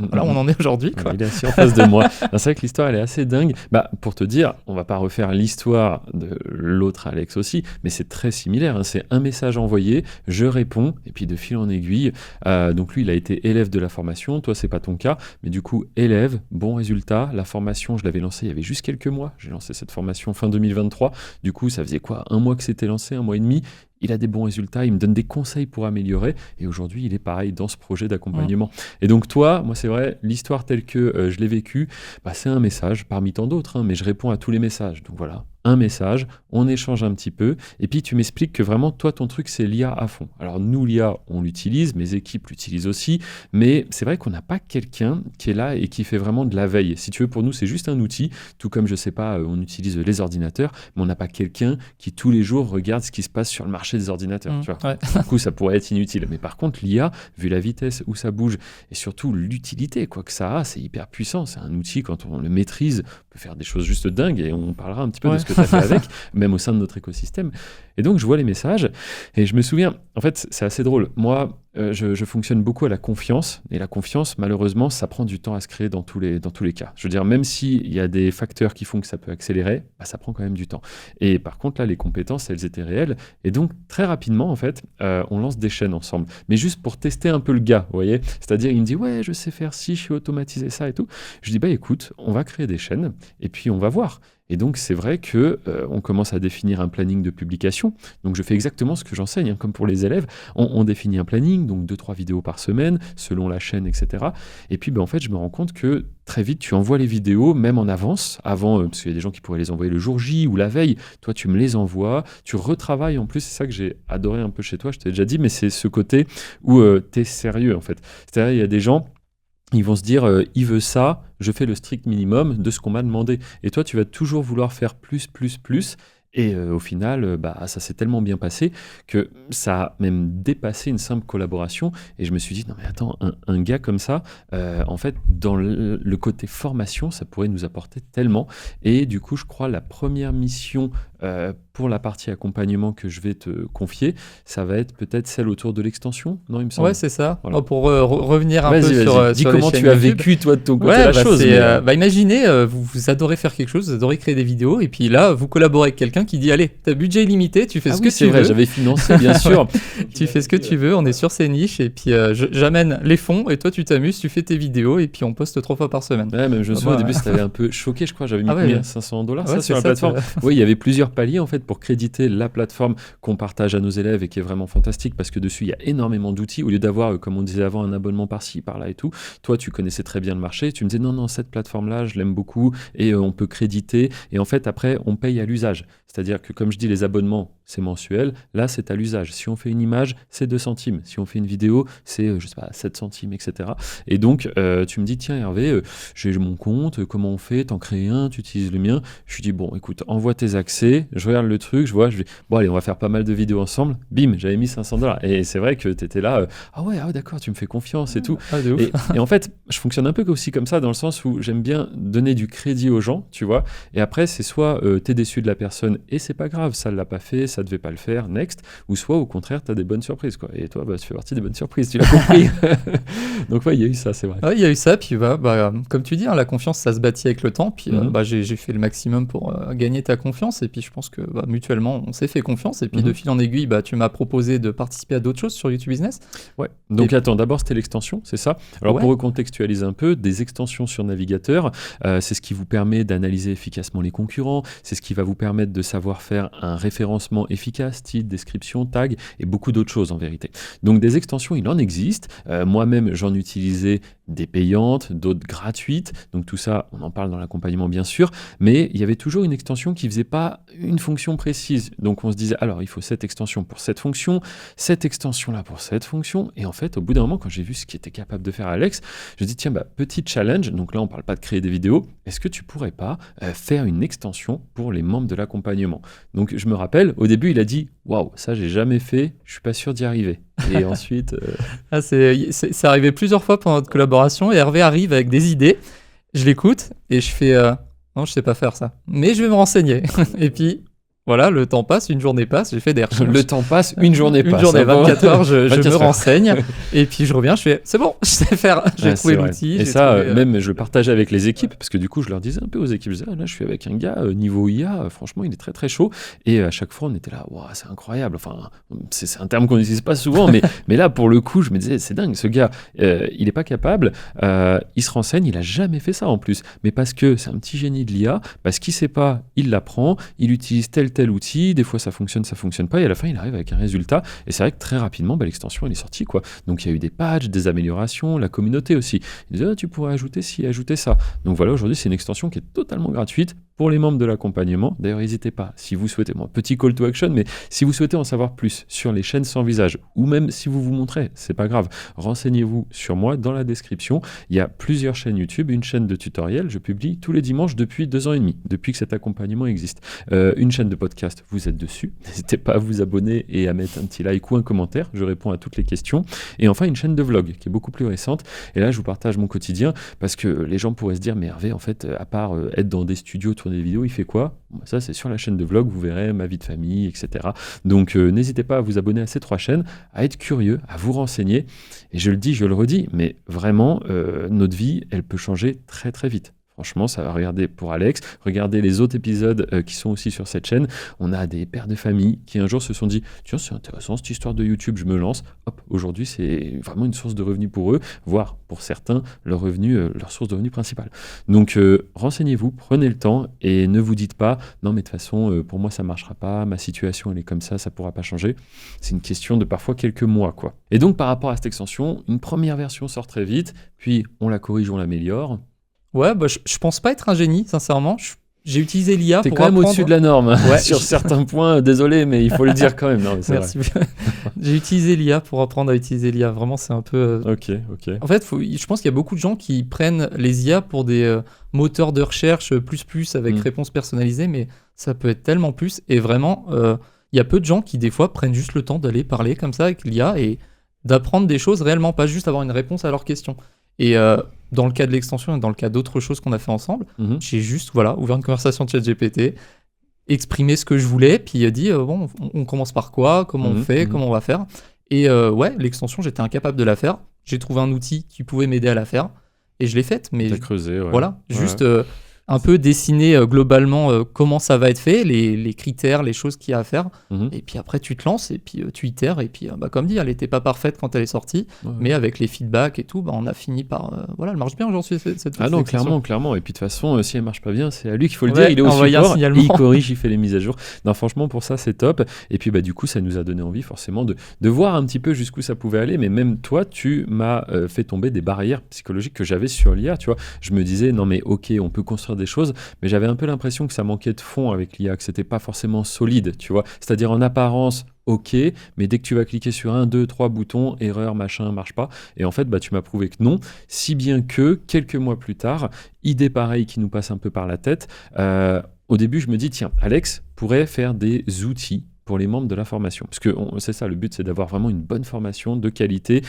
voilà, on en est aujourd'hui, quoi. Il est assis en face de moi. C'est vrai que l'histoire, elle est assez dingue. Pour te dire, on va pas refaire l'histoire de l'autre Alex aussi, mais c'est très similaire, hein. C'est un message envoyé, je réponds, et puis de fil en aiguille. Donc lui, il a été élève de la formation. Toi, c'est pas ton cas, mais du coup, élève, bon résultat. La formation, je l'avais lancée il y avait juste quelques mois. J'ai lancé cette formation fin 2023. Du coup, ça faisait quoi? Un mois que c'était lancé, un mois et demi. Il a des bons résultats, il me donne des conseils pour améliorer. Et aujourd'hui, il est pareil dans ce projet d'accompagnement. Et donc, toi, moi, c'est vrai, l'histoire telle que je l'ai vécue, c'est un message parmi tant d'autres, hein, mais je réponds à tous les messages. Donc voilà, un message, on échange un petit peu. Et puis, tu m'expliques que vraiment, toi, ton truc, c'est l'IA à fond. Alors, nous, l'IA, on l'utilise, mes équipes l'utilisent aussi. Mais c'est vrai qu'on n'a pas quelqu'un qui est là et qui fait vraiment de la veille. Si tu veux, pour nous, c'est juste un outil. Tout comme, je sais pas, on utilise les ordinateurs, mais on n'a pas quelqu'un qui, tous les jours, regarde ce qui se passe sur le marché des ordinateurs. Tu vois. Ouais. Du coup, ça pourrait être inutile. Mais par contre, l'IA, vu la vitesse où ça bouge et surtout l'utilité quoi que ça a, c'est hyper puissant. C'est un outil, quand on le maîtrise, on peut faire des choses juste dingues et on parlera un petit peu de ce que tu as fait avec, même au sein de notre écosystème. Et donc, je vois les messages et je me souviens, en fait, c'est assez drôle. Moi, je fonctionne beaucoup à la confiance et la confiance, malheureusement, ça prend du temps à se créer dans tous les cas. Je veux dire, même s'il y a des facteurs qui font que ça peut accélérer, ça prend quand même du temps. Et par contre, là, les compétences, elles étaient réelles. Et donc, très rapidement, en fait, on lance des chaînes ensemble. Mais juste pour tester un peu le gars, vous voyez. C'est-à-dire, il me dit, ouais, je sais faire ci, je sais automatiser ça et tout. Je dis, écoute, on va créer des chaînes et puis on va voir. Et donc, c'est vrai que on commence à définir un planning de publication. Donc, je fais exactement ce que j'enseigne, hein, comme pour les élèves. On définit un planning, donc 2-3 vidéos par semaine, selon la chaîne, etc. Et puis, en fait, je me rends compte que très vite, tu envoies les vidéos, même en avance, avant, parce qu'il y a des gens qui pourraient les envoyer le jour J ou la veille. Toi, tu me les envoies, tu retravailles. En plus, c'est ça que j'ai adoré un peu chez toi, je t'ai déjà dit, mais c'est ce côté où tu es sérieux, en fait. C'est-à-dire, il y a des gens, ils vont se dire, il veut ça, je fais le strict minimum de ce qu'on m'a demandé. Et toi, tu vas toujours vouloir faire plus. Et au final, ça s'est tellement bien passé que ça a même dépassé une simple collaboration. Et je me suis dit, non mais attends, un gars comme ça, en fait, dans le côté formation, ça pourrait nous apporter tellement. Et du coup, je crois la première mission pour la partie accompagnement que je vais te confier, ça va être peut-être celle autour de l'extension, non, il me semble. Ouais, c'est ça. Voilà. Pour revenir un peu Vas-y. Dis sur les comment chaînes tu as YouTube. vécu, toi, de ton côté, Ouais, la chose. imaginez, vous adorez faire quelque chose, vous adorez créer des vidéos, et puis là, vous collaborez avec quelqu'un qui dit, allez, t'as budget illimité, tu fais ce que c'est tu vrai, veux. j'avais financé, bien sûr. Tu fais ce que tu veux, on est sur ces niches, et puis j'amène les fonds, et toi tu t'amuses, tu fais tes vidéos, et puis on poste 3 fois par semaine. Ouais, même je me souviens, au début, ça t'avait un peu choqué, je crois. J'avais mis combien, $500 ça, sur la plateforme. Oui, il y avait plusieurs paliers, en fait, pour créditer la plateforme qu'on partage à nos élèves et qui est vraiment fantastique parce que dessus, il y a énormément d'outils. Au lieu d'avoir, comme on disait avant, un abonnement par-ci, par-là et tout, toi, tu connaissais très bien le marché. Tu me disais, non, cette plateforme-là, je l'aime beaucoup et on peut créditer. Et en fait, après, on paye à l'usage. C'est-à-dire que, comme je dis, les abonnements, c'est mensuel. Là, c'est à l'usage. Si on fait une image, c'est 2 centimes. Si on fait une vidéo, c'est, 7 centimes, etc. Et donc, tu me dis, tiens, Hervé, j'ai mon compte, comment on fait? T'en crées un, tu utilises le mien. Je lui dis, bon, écoute, envoie tes accès, je regarde le truc, je dis, bon, allez, on va faire pas mal de vidéos ensemble. Bim, j'avais mis $500. Et c'est vrai que t'étais là, ah ouais, d'accord, tu me fais confiance et tout. Ah, de ouf. Et en fait, je fonctionne un peu aussi comme ça, dans le sens où j'aime bien donner du crédit aux gens, tu vois. Et après, c'est soit t'es déçu de la personne et c'est pas grave, ça l'a pas fait, ça devait pas le faire, next. Ou soit au contraire, t'as des bonnes surprises, quoi. Et toi, tu fais partie des bonnes surprises, tu l'as compris. Donc ouais, il y a eu ça, c'est vrai. Ouais, il y a eu ça, puis comme tu dis, la confiance, ça se bâtit avec le temps, puis j'ai fait le maximum pour gagner ta confiance, et puis je pense que mutuellement, on s'est fait confiance, et puis de fil en aiguille, tu m'as proposé de participer à d'autres choses sur YouTube Business. Ouais, donc attends, d'abord c'était l'extension, c'est ça? Alors pour recontextualiser un peu, des extensions sur navigateur, c'est ce qui vous permet d'analyser efficacement les concurrents, c'est ce qui va vous permettre de savoir faire un référencement efficace, titre, description, tag, et beaucoup d'autres choses en vérité. Donc des extensions, il en existe, moi-même j'en utilisais des payantes, d'autres gratuites, donc tout ça, on en parle dans l'accompagnement bien sûr, mais il y avait toujours une extension qui faisait pas une fonction précise, donc on se disait, alors il faut cette extension pour cette fonction, cette extension-là pour cette fonction, et en fait, au bout d'un moment, quand j'ai vu ce qu'était capable de faire Alex, je me dis, tiens, petit challenge, donc là on parle pas de créer des vidéos, est-ce que tu pourrais pas faire une extension pour les membres de l'accompagnement? Donc je me rappelle, au début il a dit, waouh, ça j'ai jamais fait, je suis pas sûr d'y arriver. Et ensuite... c'est arrivé plusieurs fois pendant notre collaboration, et Hervé arrive avec des idées, je l'écoute, et je fais, non, je sais pas faire ça, mais je vais me renseigner. Et puis... Voilà, le temps passe, une journée passe, j'ai fait des recherches. Le temps passe, une journée passe. Une journée, 24 heures, je me renseigne. Et puis je reviens, je fais, c'est bon, je sais faire. J'ai trouvé l'outil. Et ça, même je le partageais avec les équipes, parce que du coup, je leur disais un peu aux équipes, je disais, là, je suis avec un gars, niveau IA, franchement, il est très très chaud. Et à chaque fois, on était là, waouh, c'est incroyable. Enfin, c'est un terme qu'on n'utilise pas souvent, mais là, pour le coup, je me disais, c'est dingue, ce gars, il n'est pas capable, il se renseigne, il n'a jamais fait ça en plus. Mais parce que c'est un petit génie de l'IA, parce qu'il ne sait pas, il l'apprend, il utilise tel outil, des fois ça fonctionne pas, et à la fin il arrive avec un résultat, et c'est vrai que très rapidement l'extension elle est sortie, quoi. Donc il y a eu des patchs, des améliorations, la communauté aussi, ils disaient, tu pourrais ajouter ci, ajouter ça. Donc voilà, aujourd'hui c'est une extension qui est totalement gratuite pour les membres de l'accompagnement. D'ailleurs n'hésitez pas, si vous souhaitez, petit call to action, mais si vous souhaitez en savoir plus sur les chaînes sans visage, ou même si vous montrez, c'est pas grave, renseignez-vous sur moi dans la description, il y a plusieurs chaînes YouTube, une chaîne de tutoriels, je publie tous les dimanches depuis 2 ans et demi, depuis que cet accompagnement existe, une chaîne de podcast, vous êtes dessus. N'hésitez pas à vous abonner et à mettre un petit like ou un commentaire. Je réponds à toutes les questions. Et enfin, une chaîne de vlog qui est beaucoup plus récente. Et là, je vous partage mon quotidien parce que les gens pourraient se dire, mais Hervé, en fait, à part être dans des studios, tourner des vidéos, il fait quoi? Ça, c'est sur la chaîne de vlog. Vous verrez ma vie de famille, etc. Donc, n'hésitez pas à vous abonner à ces 3 chaînes, à être curieux, à vous renseigner. Et je le dis, je le redis, mais vraiment, notre vie, elle peut changer très, très vite. Franchement, ça va regarder pour Alex, regardez les autres épisodes qui sont aussi sur cette chaîne. On a des pères de famille qui un jour se sont dit, tiens, c'est intéressant cette histoire de YouTube, je me lance. Hop, aujourd'hui, c'est vraiment une source de revenus pour eux, voire pour certains, leur source de revenus principale. Donc, renseignez-vous, prenez le temps et ne vous dites pas, non, mais de toute façon, pour moi, ça ne marchera pas, ma situation, elle est comme ça ne pourra pas changer. C'est une question de parfois quelques mois, quoi. Et donc, par rapport à cette extension, une première version sort très vite, puis on la corrige, on l'améliore. Ouais, je pense pas être un génie, sincèrement. j'ai utilisé l'IA T'es pour quand même apprendre... au-dessus de la norme Ouais, sur certains points. Désolé, mais il faut le dire quand même. Non, mais c'est Merci. J'ai utilisé l'IA pour apprendre à utiliser l'IA. Vraiment, c'est un peu... vrai. Ok. En fait, je pense qu'il y a beaucoup de gens qui prennent les IA pour des moteurs de recherche plus avec réponses personnalisées, mais ça peut être tellement plus. Et vraiment, il y a peu de gens qui, des fois, prennent juste le temps d'aller parler comme ça avec l'IA et d'apprendre des choses réellement, pas juste avoir une réponse à leurs questions. Et dans le cas de l'extension et dans le cas d'autres choses qu'on a fait ensemble, j'ai juste ouvert une conversation de ChatGPT, exprimé ce que je voulais, puis dit bon, on commence par quoi, comment on fait, comment on va faire. Et l'extension, j'étais incapable de la faire. J'ai trouvé un outil qui pouvait m'aider à la faire et je l'ai faite. Mais T'as creusé, ouais. voilà, juste un peu dessiner globalement comment ça va être fait, les critères, les choses qu'il y a à faire. Et puis après, tu te lances et puis tu itères. Et puis, comme dit, elle n'était pas parfaite quand elle est sortie, mais avec les feedbacks et tout, on a fini par... elle marche bien aujourd'hui, cette Ah non, extension. clairement. Et puis de toute façon, si elle marche pas bien, c'est à lui qu'il faut le dire. Il est au support, il corrige, il fait les mises à jour. Non, franchement, pour ça, c'est top. Et puis, du coup, ça nous a donné envie forcément de voir un petit peu jusqu'où ça pouvait aller. Mais même toi, tu m'as fait tomber des barrières psychologiques que j'avais sur l'IA. Tu vois, je me disais, non mais ok, on peut construire des choses, mais j'avais un peu l'impression que ça manquait de fond avec l'IA, que c'était pas forcément solide, tu vois. C'est-à-dire en apparence, ok, mais dès que tu vas cliquer sur 1, 2, 3 boutons, erreur, machin, marche pas. Et en fait, tu m'as prouvé que non, si bien que quelques mois plus tard, idée pareille qui nous passe un peu par la tête, au début, je me dis, tiens, Alex pourrait faire des outils pour les membres de la formation. Parce que c'est ça, le but, c'est d'avoir vraiment une bonne formation de qualité,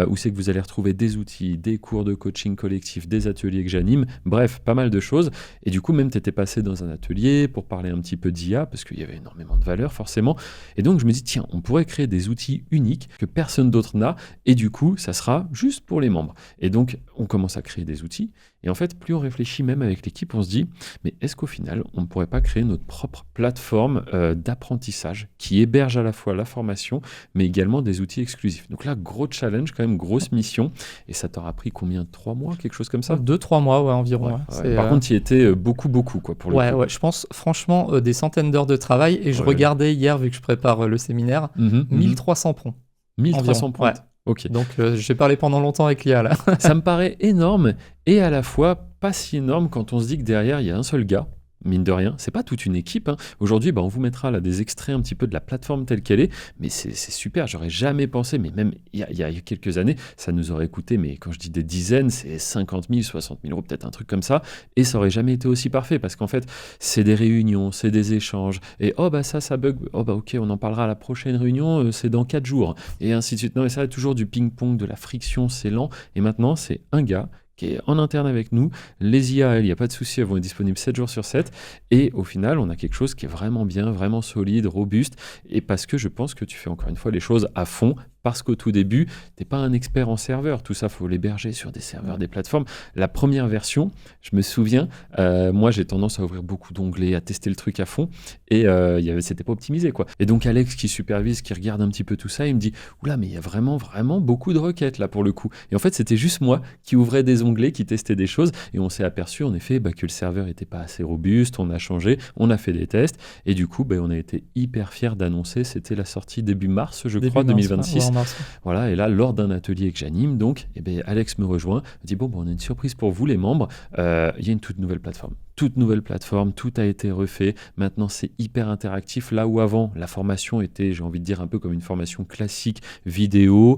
où c'est que vous allez retrouver des outils, des cours de coaching collectif, des ateliers que j'anime, bref, pas mal de choses. Et du coup, même, tu étais passé dans un atelier pour parler un petit peu d'IA, parce qu'il y avait énormément de valeur, forcément. Et donc, je me dis, tiens, on pourrait créer des outils uniques que personne d'autre n'a, et du coup, ça sera juste pour les membres. Et donc, on commence à créer des outils. Et en fait, plus on réfléchit même avec l'équipe, on se dit, mais est-ce qu'au final, on ne pourrait pas créer notre propre plateforme d'apprentissage qui héberge à la fois la formation, mais également des outils exclusifs. Donc là, gros challenge, quand même, grosse mission. Et ça t'aura pris combien? 3 mois, quelque chose comme ça? 2-3 mois, environ. Par contre, tu y étais beaucoup, quoi, pour le coup. Ouais, je pense, franchement, des centaines d'heures de travail. Et je regardais hier, vu que je prépare le séminaire, 1300 points. 1300 points. Okay. Donc j'ai parlé pendant longtemps avec l'IA là. Ça me paraît énorme et à la fois pas si énorme quand on se dit que derrière il y a un seul gars. Mine de rien, c'est pas toute une équipe. Aujourd'hui, on vous mettra là des extraits un petit peu de la plateforme telle qu'elle est, mais c'est super. J'aurais jamais pensé, mais même il y a quelques années, ça nous aurait coûté, mais quand je dis des dizaines, c'est 50 000, 60 000 euros, peut-être un truc comme ça, et ça aurait jamais été aussi parfait parce qu'en fait, c'est des réunions, c'est des échanges, et ça bug, ok, on en parlera à la prochaine réunion, c'est dans 4 jours, et ainsi de suite. Non, et ça a toujours du ping-pong, de la friction, c'est lent, et maintenant, c'est un gars qui est en interne avec nous. Les IA, il n'y a pas de souci, elles vont être disponibles 7 jours sur 7. Et au final, on a quelque chose qui est vraiment bien, vraiment solide, robuste. Et parce que je pense que tu fais encore une fois les choses à fond, parce qu'au tout début, tu n'es pas un expert en serveur. Tout ça, il faut l'héberger sur des serveurs, des plateformes. La première version, je me souviens, moi, j'ai tendance à ouvrir beaucoup d'onglets, à tester le truc à fond. Et c'était pas optimisé, quoi. Et donc, Alex, qui supervise, qui regarde un petit peu tout ça, il me dit « Oula, mais il y a vraiment, vraiment beaucoup de requêtes, là, pour le coup. » Et en fait, c'était juste moi qui ouvrais des onglets, qui testait des choses. Et on s'est aperçu, en effet, que le serveur n'était pas assez robuste. On a changé, on a fait des tests. Et du coup, on a été hyper fiers d'annoncer. C'était la sortie début mars, je crois, 2026. Voilà, et là, lors d'un atelier que j'anime, donc, Alex me rejoint, me dit on a une surprise pour vous, les membres. Il y a une toute nouvelle plateforme. Tout a été refait. Maintenant, c'est hyper interactif. Là où avant, la formation était, j'ai envie de dire, un peu comme une formation classique, vidéo.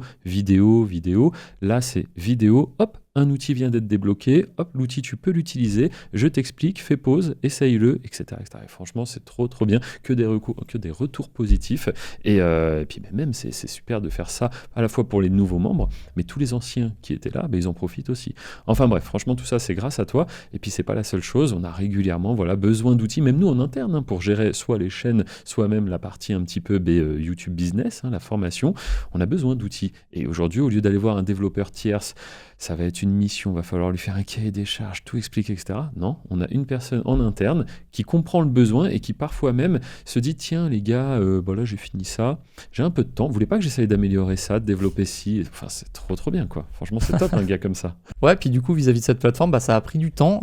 Là, c'est vidéo, hop, un outil vient d'être débloqué, hop, l'outil, tu peux l'utiliser, je t'explique, fais pause, essaye-le, etc. Et franchement, c'est trop bien, que des retours positifs. Et puis même, c'est super de faire ça, à la fois pour les nouveaux membres, mais tous les anciens qui étaient là, ils en profitent aussi. Enfin bref, franchement, tout ça, c'est grâce à toi. Et puis, c'est pas la seule chose, on a régulièrement besoin d'outils, même nous en interne, pour gérer soit les chaînes, soit même la partie un petit peu YouTube Business, la formation, on a besoin d'outils. Et aujourd'hui, au lieu d'aller voir un développeur tierce, ça va être une mission, va falloir lui faire un cahier des charges, tout expliquer, etc. Non, on a une personne en interne qui comprend le besoin et qui parfois même se dit tiens les gars, là j'ai fini ça, j'ai un peu de temps, vous voulez pas que j'essaye d'améliorer ça, de développer ci, enfin c'est trop bien quoi. Franchement c'est top un gars comme ça. Ouais, puis du coup vis-à-vis de cette plateforme, ça a pris du temps,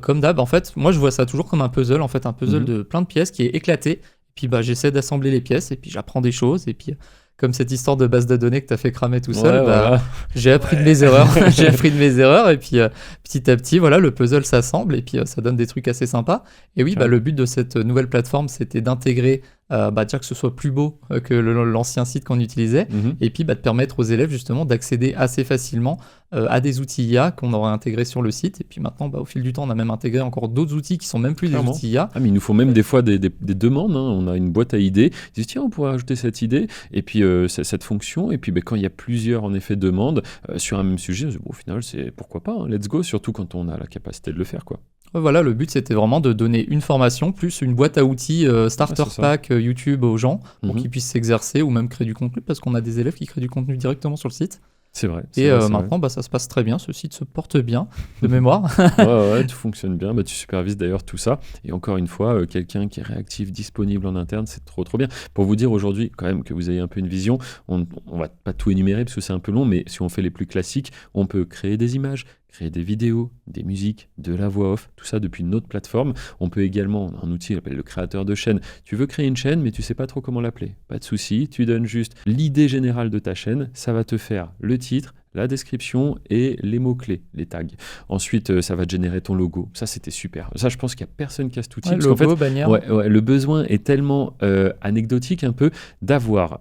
comme d'hab. En fait, moi je vois ça toujours comme un puzzle, de plein de pièces qui est éclaté. Puis j'essaie d'assembler les pièces et puis j'apprends des choses et puis comme cette histoire de base de données que tu as fait cramer tout seul, voilà. j'ai appris de mes erreurs. J'ai appris de mes erreurs et puis petit à petit, voilà, le puzzle s'assemble et puis ça donne des trucs assez sympas. Et oui, le but de cette nouvelle plateforme, c'était d'intégrer déjà que ce soit plus beau que l'ancien site qu'on utilisait, et puis de permettre aux élèves justement d'accéder assez facilement à des outils IA qu'on aurait intégrés sur le site. Et puis maintenant, au fil du temps, on a même intégré encore d'autres outils qui sont même plus des outils IA. Ah, mais il nous faut même des fois des demandes. On a une boîte à idées. Ils disent tiens, on pourrait ajouter cette idée et puis cette fonction. Et puis quand il y a plusieurs en effet demandes sur un même sujet, au final, c'est pourquoi pas, hein, let's go. Surtout quand on a la capacité de le faire, quoi. Voilà, le but c'était vraiment de donner une formation plus une boîte à outils starter pack YouTube aux gens pour qu'ils puissent s'exercer ou même créer du contenu parce qu'on a des élèves qui créent du contenu directement sur le site. C'est vrai. Et maintenant, ça se passe très bien. Ce site se porte bien, de mémoire. Ouais, tout fonctionne bien. Tu supervises d'ailleurs tout ça. Et encore une fois, quelqu'un qui est réactif, disponible en interne, c'est trop bien. Pour vous dire aujourd'hui, quand même, que vous ayez un peu une vision, on va pas tout énumérer parce que c'est un peu long, mais si on fait les plus classiques, on peut créer des images, créer des vidéos, des musiques, de la voix off, tout ça depuis notre plateforme. On peut également, on a un outil qui s'appelle le créateur de chaîne. Tu veux créer une chaîne, mais tu sais pas trop comment l'appeler. Pas de souci, tu donnes juste l'idée générale de ta chaîne, ça va te faire le titre, la description et les mots-clés, les tags. Ensuite, ça va te générer ton logo. Ça, c'était super. Ça, je pense qu'il n'y a personne qui a cet outil. Logo, qu'en fait, bannière. Le besoin est tellement anecdotique un peu d'avoir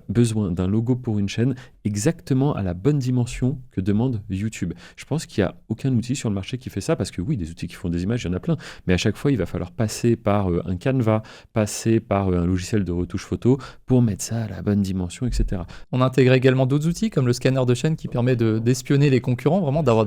besoin d'un logo pour une chaîne exactement à la bonne dimension que demande YouTube. Je pense qu'il n'y a aucun outil sur le marché qui fait ça parce que oui, des outils qui font des images, il y en a plein. Mais à chaque fois, il va falloir passer par un Canva, passer par un logiciel de retouche photo pour mettre ça à la bonne dimension, etc. On intègre également d'autres outils comme le scanner de chaîne qui permet d'espionner les concurrents, vraiment d'avoir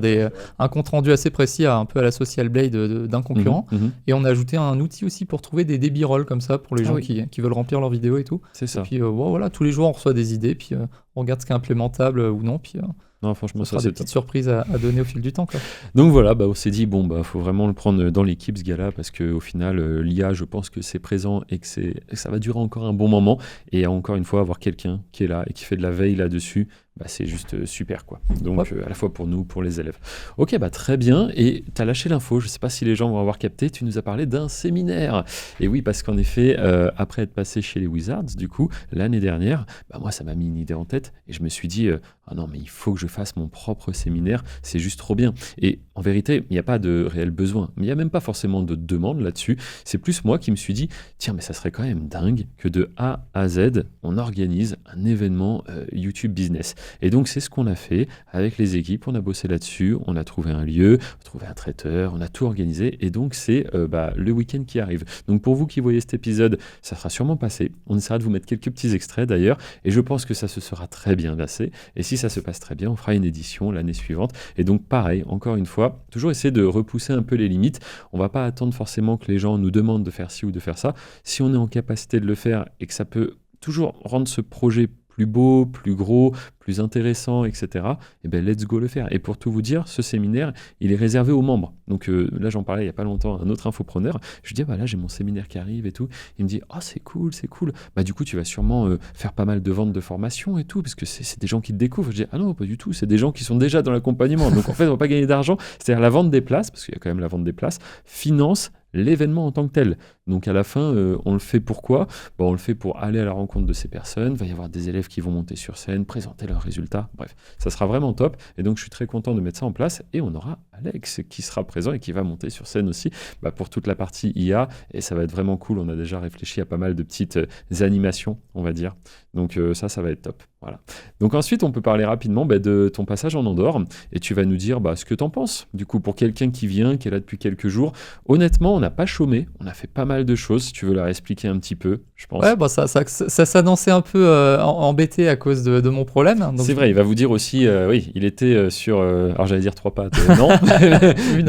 un compte rendu assez précis un peu à la Social Blade d'un concurrent. Et on a ajouté un outil aussi pour trouver des b-roll comme ça pour les gens qui veulent remplir leurs vidéos et tout. C'est ça. Et puis voilà, tous les jours on reçoit des idées, puis on regarde ce qui est implémentable ou non, puis non, franchement, ça c'est des petites surprises à donner au fil du temps, quoi. Donc voilà, on s'est dit faut vraiment le prendre dans l'équipe, ce gars-là, parce qu'au final, l'IA, je pense que c'est présent et que ça va durer encore un bon moment. Et encore une fois, avoir quelqu'un qui est là et qui fait de la veille là-dessus, c'est juste super, quoi. Donc à la fois pour nous, pour les élèves. Ok, très bien. Et tu as lâché l'info, je ne sais pas si les gens vont avoir capté, tu nous as parlé d'un séminaire. Et oui, parce qu'en effet, après être passé chez les Wizards, du coup, l'année dernière, moi, ça m'a mis une idée en tête et je me suis dit, ah non, mais il faut que je fasse mon propre séminaire, c'est juste trop bien. Et en vérité, il n'y a pas de réel besoin, mais il n'y a même pas forcément de demande là-dessus. C'est plus moi qui me suis dit, tiens, mais ça serait quand même dingue que de A à Z, on organise un événement YouTube Business. Et donc, c'est ce qu'on a fait avec les équipes. On a bossé là-dessus, on a trouvé un lieu, on a trouvé un traiteur, on a tout organisé. Et donc, c'est le week-end qui arrive. Donc, pour vous qui voyez cet épisode, ça sera sûrement passé. On essaiera de vous mettre quelques petits extraits d'ailleurs. Et je pense que ça se sera très bien passé. Et si ça se passe très bien, on fera une édition l'année suivante. Et donc, pareil, encore une fois, toujours essayer de repousser un peu les limites. On ne va pas attendre forcément que les gens nous demandent de faire ci ou de faire ça. Si on est en capacité de le faire et que ça peut toujours rendre ce projet plus beau, plus gros, plus intéressant, etc., let's go le faire. Et pour tout vous dire, ce séminaire, il est réservé aux membres. Donc là, j'en parlais il n'y a pas longtemps à un autre infopreneur. Je lui dis, là, j'ai mon séminaire qui arrive et tout. Il me dit, c'est cool, c'est cool. Du coup, tu vas sûrement faire pas mal de ventes de formation et tout, parce que c'est des gens qui te découvrent. Je dis, ah non, pas du tout, c'est des gens qui sont déjà dans l'accompagnement. Donc en fait, on ne va pas gagner d'argent. C'est-à-dire la vente des places, parce qu'il y a quand même la vente des places, finance l'événement en tant que tel. Donc à la fin, on le fait pourquoi ? On le fait pour aller à la rencontre de ces personnes. Il va y avoir des élèves qui vont monter sur scène, présenter leurs résultats. Bref, ça sera vraiment top. Et donc je suis très content de mettre ça en place. Et on aura Alex qui sera présent et qui va monter sur scène aussi pour toute la partie IA. Et ça va être vraiment cool. On a déjà réfléchi à pas mal de petites animations, on va dire. Donc ça va être top. Voilà. Donc ensuite, on peut parler rapidement de ton passage en Andorre. Et tu vas nous dire ce que tu en penses. Du coup, pour quelqu'un qui vient, qui est là depuis quelques jours, honnêtement, on n'a pas chômé. On a fait pas mal de choses. Si tu veux leur expliquer un petit peu, je pense. Ouais, ça s'annonçait un peu embêté à cause de mon problème. Donc... C'est vrai, il va vous dire aussi, oui, il était sur, alors j'allais dire 3 pattes, non,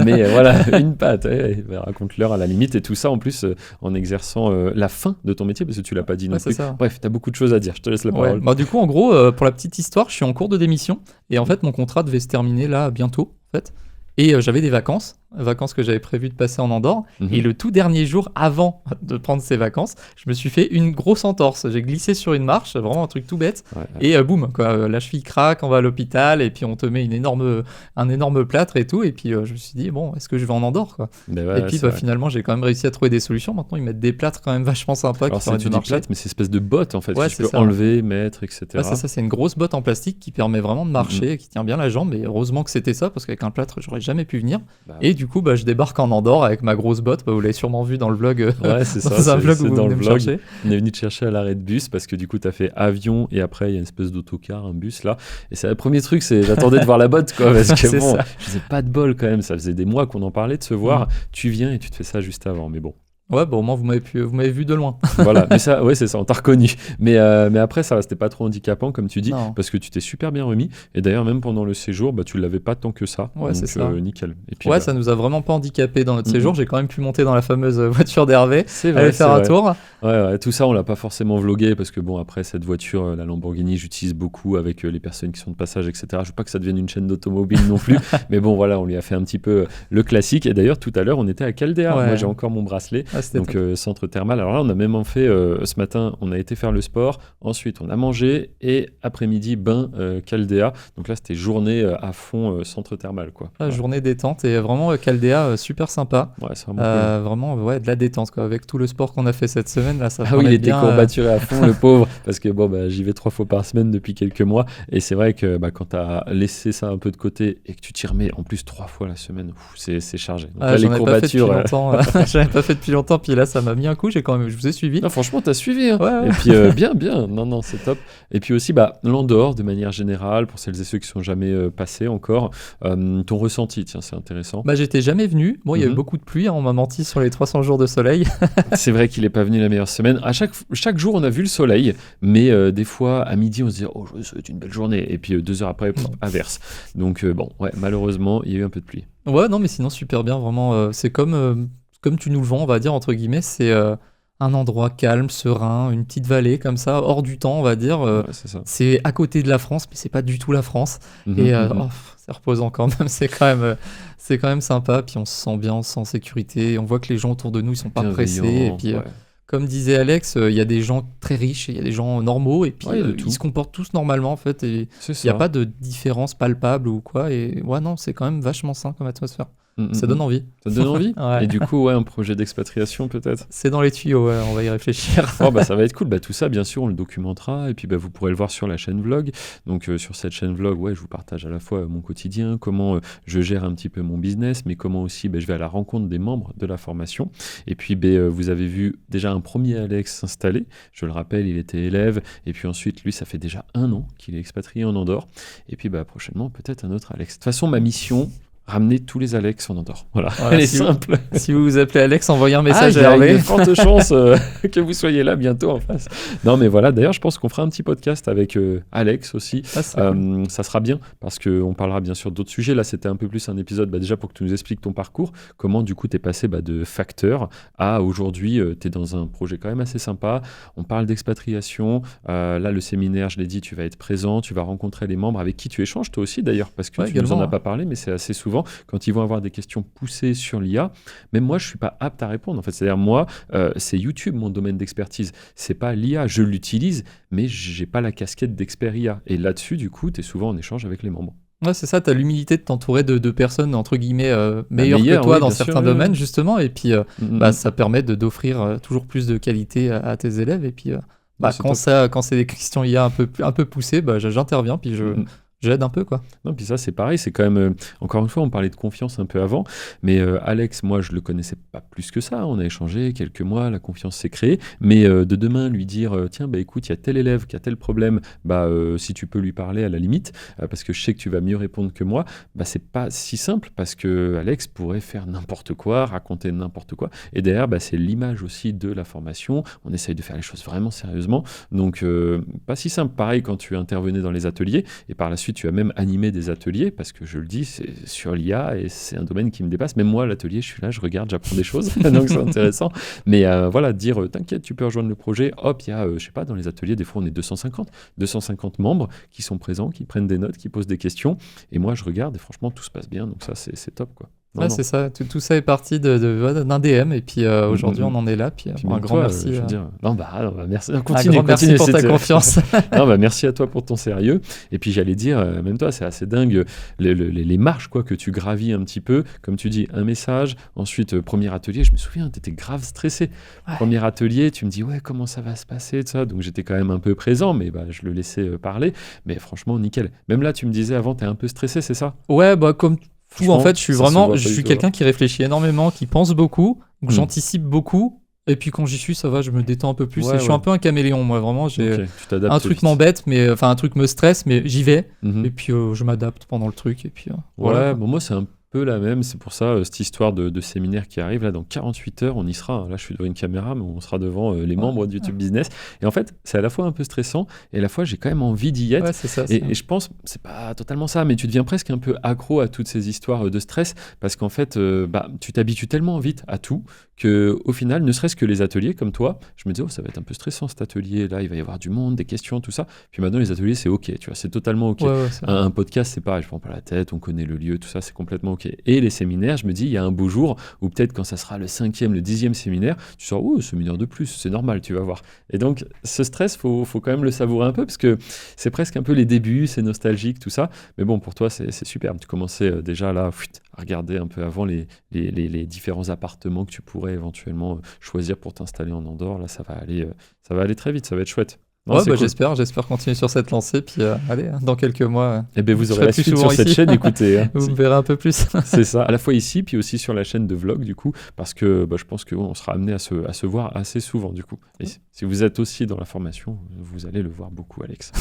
mais voilà, une patte. Raconte-leur à la limite. Et tout ça, en plus, en exerçant la fin de ton métier, parce que tu l'as pas dit non plus. Ça. Bref, tu as beaucoup de choses à dire. Je te laisse la parole. Du coup, en gros, pour la petite histoire, je suis en cours de démission. Et en fait, mon contrat devait se terminer là bientôt, en fait. Et j'avais des vacances. vacances que j'avais prévu de passer en Andorre. Mhm. Et le tout dernier jour avant de prendre ces vacances, je me suis fait une grosse entorse. J'ai glissé sur une marche, vraiment un truc tout bête. Ouais. Et boum, quoi, la cheville craque, on va à l'hôpital et puis on te met un énorme plâtre et tout. Et puis je me suis dit, bon, est-ce que je vais en Andorre, quoi. Mais ouais, Et puis c'est vrai. finalement, j'ai quand même réussi à trouver des solutions. Maintenant, ils mettent des plâtres quand même vachement sympas Alors qui c'est permettent du de marcher. plate, mais c'est une espèce de botte en fait Ouais, que tu c'est peux ça. enlever, mettre, etc. Ouais, c'est ça, c'est une grosse botte en plastique qui permet vraiment de marcher, qui tient bien la jambe. Et heureusement que c'était ça, parce qu'avec un plâtre, j'aurais jamais pu venir. Bah, Et du coup, je débarque en Andorre avec ma grosse botte. Vous l'avez sûrement vu dans le vlog, ouais, c'est ça. dans un vlog c'est où vous dans venez le me vlog. chercher. On est venu te chercher à l'arrêt de bus parce que du coup, tu as fait avion et après, il y a une espèce d'autocar, un bus là. Et c'est le premier truc, c'est j'attendais de voir la botte quoi. Parce que C'est bon, ça. je faisais pas de bol quand même. Ça faisait des mois qu'on en parlait de se voir. Tu viens et tu te fais ça juste avant. Mais bon. Ouais, au moins, vous m'avez vu de loin. Voilà, mais ça, ouais, c'est ça, on t'a reconnu. Mais après, ça restait pas trop handicapant, comme tu dis, Non. parce que tu t'es super bien remis. Et d'ailleurs, même pendant le séjour, tu l'avais pas tant que ça. Ouais, donc, c'est ça. nickel. Et puis, Ouais, ça nous a vraiment pas handicapé dans notre Mhm. séjour. J'ai quand même pu monter dans la fameuse voiture d'Hervé, c'est vrai. aller faire c'est un vrai. tour. Ouais, tout ça, on l'a pas forcément vlogué parce que bon, après cette voiture, la Lamborghini, j'utilise beaucoup avec les personnes qui sont de passage, etc. Je veux pas que ça devienne une chaîne d'automobile non plus, mais bon, voilà, on lui a fait un petit peu le classique. Et d'ailleurs, tout à l'heure, on était à Caldea. Ouais. Moi, j'ai encore mon bracelet. Ah, c'était Donc, top. centre thermal. Alors là, on a même fait ce matin, on a été faire le sport. Ensuite, on a mangé et après-midi, Caldea. Donc là, c'était journée à fond centre thermal, quoi. Ah, Ouais. journée détente et vraiment Caldea, super sympa. Ouais, c'est vraiment cool. Vraiment, ouais, de la détente, quoi. Avec tout le sport qu'on a fait cette semaine, là, ça Ah oui, il permet était bien. courbaturé à fond, le pauvre, parce que bon, j'y vais 3 fois par semaine depuis quelques mois, et c'est vrai que quand tu as laissé ça un peu de côté et que tu t'y remets en plus 3 fois la semaine, c'est chargé. Donc là, les J'en ai pas fait depuis courbatures. longtemps. J'en ai pas fait depuis longtemps, puis là, ça m'a mis un coup. Je vous ai suivi. Non, franchement, t'as suivi. Hein. Ouais, ouais. Et puis, bien. Non, c'est top. Et puis aussi, l'Andorre, de manière générale, pour celles et ceux qui sont jamais passés encore, ton ressenti, tiens, c'est intéressant. J'étais jamais venu. Bon, il y a eu Mhm. beaucoup de pluie, hein, on m'a menti sur les 300 jours de soleil. C'est vrai qu'il n'est pas venu la meilleure semaine. À chaque jour, on a vu le soleil, mais des fois, à midi, on se dit « Oh, ça va être une belle journée ». Et puis, 2 heures après, averse. Donc, ouais, malheureusement, il y a eu un peu de pluie. Ouais, non, mais sinon, super bien. Vraiment, c'est comme tu nous le vends, on va dire, entre guillemets. C'est un endroit calme, serein, une petite vallée comme ça, hors du temps, on va dire. Ouais, c'est ça. C'est à côté de la France, mais c'est pas du tout la France. Mhm, Et mhm. c'est reposant quand même. C'est quand même sympa. Puis on se sent bien, on se sent en sécurité. On voit que les gens autour de nous, ils sont pas pressés. Et puis, ouais. comme disait Alex, il y a des gens très riches et il y a des gens normaux. Et puis, Ouais, il y a de tout. ils se comportent tous normalement, en fait. Et C'est il n'y a ça. pas de différence palpable ou quoi. Et ouais, non, c'est quand même vachement sain comme atmosphère. Mhm, Ça donne envie. Ça te donne envie. Ouais. Et du coup, ouais, un projet d'expatriation peut-être. C'est dans les tuyaux, ouais, on va y réfléchir. Oh, ça va être cool. Tout ça, bien sûr, on le documentera. Et puis, vous pourrez le voir sur la chaîne vlog. Donc, sur cette chaîne vlog, ouais, je vous partage à la fois mon quotidien, comment je gère un petit peu mon business, mais comment aussi je vais à la rencontre des membres de la formation. Et puis, vous avez vu déjà un premier Alex s'installer. Je le rappelle, il était élève. Et puis ensuite, lui, ça fait déjà 1 an qu'il est expatrié en Andorre. Et puis, prochainement, peut-être un autre Alex. De toute façon, ma mission... ramener tous les Alex en Andorre. Voilà, elle est simple. Si vous vous appelez Alex, envoyez un message il y à a Hervé. une forte chance que vous soyez là bientôt en face. Non, mais voilà, d'ailleurs, je pense qu'on fera un petit podcast avec Alex aussi. Ah, c'est cool. Ça sera bien parce qu'on parlera bien sûr d'autres sujets. Là, c'était un peu plus un épisode déjà pour que tu nous expliques ton parcours. Comment, du coup, tu es passé de facteur à aujourd'hui, tu es dans un projet quand même assez sympa. On parle d'expatriation. Là, le séminaire, je l'ai dit, tu vas être présent, tu vas rencontrer les membres avec qui tu échanges, toi aussi d'ailleurs, parce que Ouais, tu nous en également, as pas parlé, mais c'est assez souvent quand ils vont avoir des questions poussées sur l'IA. Même moi, je suis pas apte à répondre. En fait, c'est-à-dire moi, c'est YouTube mon domaine d'expertise. C'est pas l'IA. Je l'utilise, mais j'ai pas la casquette d'expert IA. Et là-dessus, du coup, tu es souvent en échange avec les membres. Ouais, c'est ça, tu as l'humilité de t'entourer de personnes, entre guillemets, meilleures que meilleures, toi oui, dans bien sûr, certains oui, domaines, oui. justement. Et puis, ça permet d'offrir toujours plus de qualité à tes élèves. Et puis, c'est top. quand c'est des questions IA un peu poussées, j'interviens, puis j'aide un peu, quoi. Non, puis ça, c'est pareil, c'est quand même... encore une fois, on parlait de confiance un peu avant, mais Alex, moi, je le connaissais pas plus que ça. On a échangé quelques mois, la confiance s'est créée, mais de demain, lui dire, tiens, écoute, il y a tel élève qui a tel problème, si tu peux lui parler à la limite, parce que je sais que tu vas mieux répondre que moi, c'est pas si simple, parce que Alex pourrait faire n'importe quoi, raconter n'importe quoi, et derrière, c'est l'image aussi de la formation. On essaye de faire les choses vraiment sérieusement, donc pas si simple. Pareil quand tu intervenais dans les ateliers, et par la suite, tu as même animé des ateliers, parce que je le dis, c'est sur l'IA et c'est un domaine qui me dépasse. Même moi, à l'atelier, je suis là, je regarde, j'apprends des choses, donc c'est intéressant. Mais voilà, dire, t'inquiète, tu peux rejoindre le projet. Hop, il y a, je sais pas, dans les ateliers, des fois, on est 250 membres qui sont présents, qui prennent des notes, qui posent des questions. Et moi, je regarde et franchement, tout se passe bien. Donc ça, c'est top, quoi. Non, Ouais, non. c'est ça. Tout ça est parti d'un DM. Et puis aujourd'hui, on en est là. Puis, Puis un même grand toi, merci. je veux dire, non, bah, merci. Non, Un continue, grand merci pour ta c'était- confiance. Non, bah, merci à toi pour ton sérieux. Et puis j'allais dire, même toi, c'est assez dingue les marches quoi, que tu gravis un petit peu. Comme tu dis, un message, ensuite premier atelier. Je me souviens, tu étais grave stressé. Ouais. Premier atelier, tu me dis, ouais, comment ça va se passer, tout ça. Donc j'étais quand même un peu présent, mais bah, je le laissais parler. Mais franchement, nickel. Même là, tu me disais avant, tu es un peu stressé, c'est ça? Ouais, bah comme tout, Franchement, en fait, je suis ça se voit pas je du suis tout, quelqu'un qui réfléchit énormément, qui pense beaucoup, donc Hmm. j'anticipe beaucoup. Et puis quand j'y suis, ça va, je me détends un peu plus. Ouais, Et je suis ouais. un peu un caméléon, moi, vraiment. J'ai Ok, tu t'adaptes un truc vite. m'embête, mais enfin un truc me stresse, mais j'y vais. Mhm. Et puis je m'adapte pendant le truc. Et puis Ouais, voilà, quoi. bon, moi, c'est un peu la même. C'est pour ça, cette histoire de séminaire qui arrive, là, dans 48 heures, on y sera. Là, je suis devant une caméra, mais on sera devant les membres de YouTube Business. Et en fait, c'est à la fois un peu stressant, et à la fois, j'ai quand même envie d'y être. Ouais, c'est ça. Et je pense, c'est pas totalement ça, mais tu deviens presque un peu accro à toutes ces histoires de stress, parce qu'en fait, bah, tu t'habitues tellement vite à tout, que au final, ne serait-ce que les ateliers comme toi, je me disais, oh, ça va être un peu stressant cet atelier, là, il va y avoir du monde, des questions, tout ça. Puis maintenant, les ateliers, c'est OK, tu vois, c'est totalement OK. Ouais, c'est vrai. Un podcast, c'est pareil, je prends pas la tête, on connaît le lieu, tout ça, c'est complètement OK. Et les séminaires, je me dis, il y a un beau jour, ou peut-être quand ça sera le 5e, le 10e séminaire, tu sors, oh, séminaire de plus, c'est normal, tu vas voir. Et donc, ce stress, faut quand même le savourer un peu, parce que c'est presque un peu les débuts, c'est nostalgique, tout ça. Mais bon, pour toi, c'est superbe. Tu commençais déjà là, à regarder un peu avant les différents appartements que tu pourrais éventuellement choisir pour t'installer en Andorre. Là, ça va aller très vite, ça va être chouette. Non, Ouais, c'est bah, cool. j'espère continuer sur cette lancée. Puis allez, dans quelques mois, Eh bien, vous je aurez serai la plus suite souvent sur cette ici. chaîne, écoutez. Hein. vous me verrez un peu plus. C'est ça, à la fois ici, puis aussi sur la chaîne de vlog, du coup, parce que bah, je pense qu'on sera amené à se voir assez souvent, du coup. Et si vous êtes aussi dans la formation, vous allez le voir beaucoup, Alex.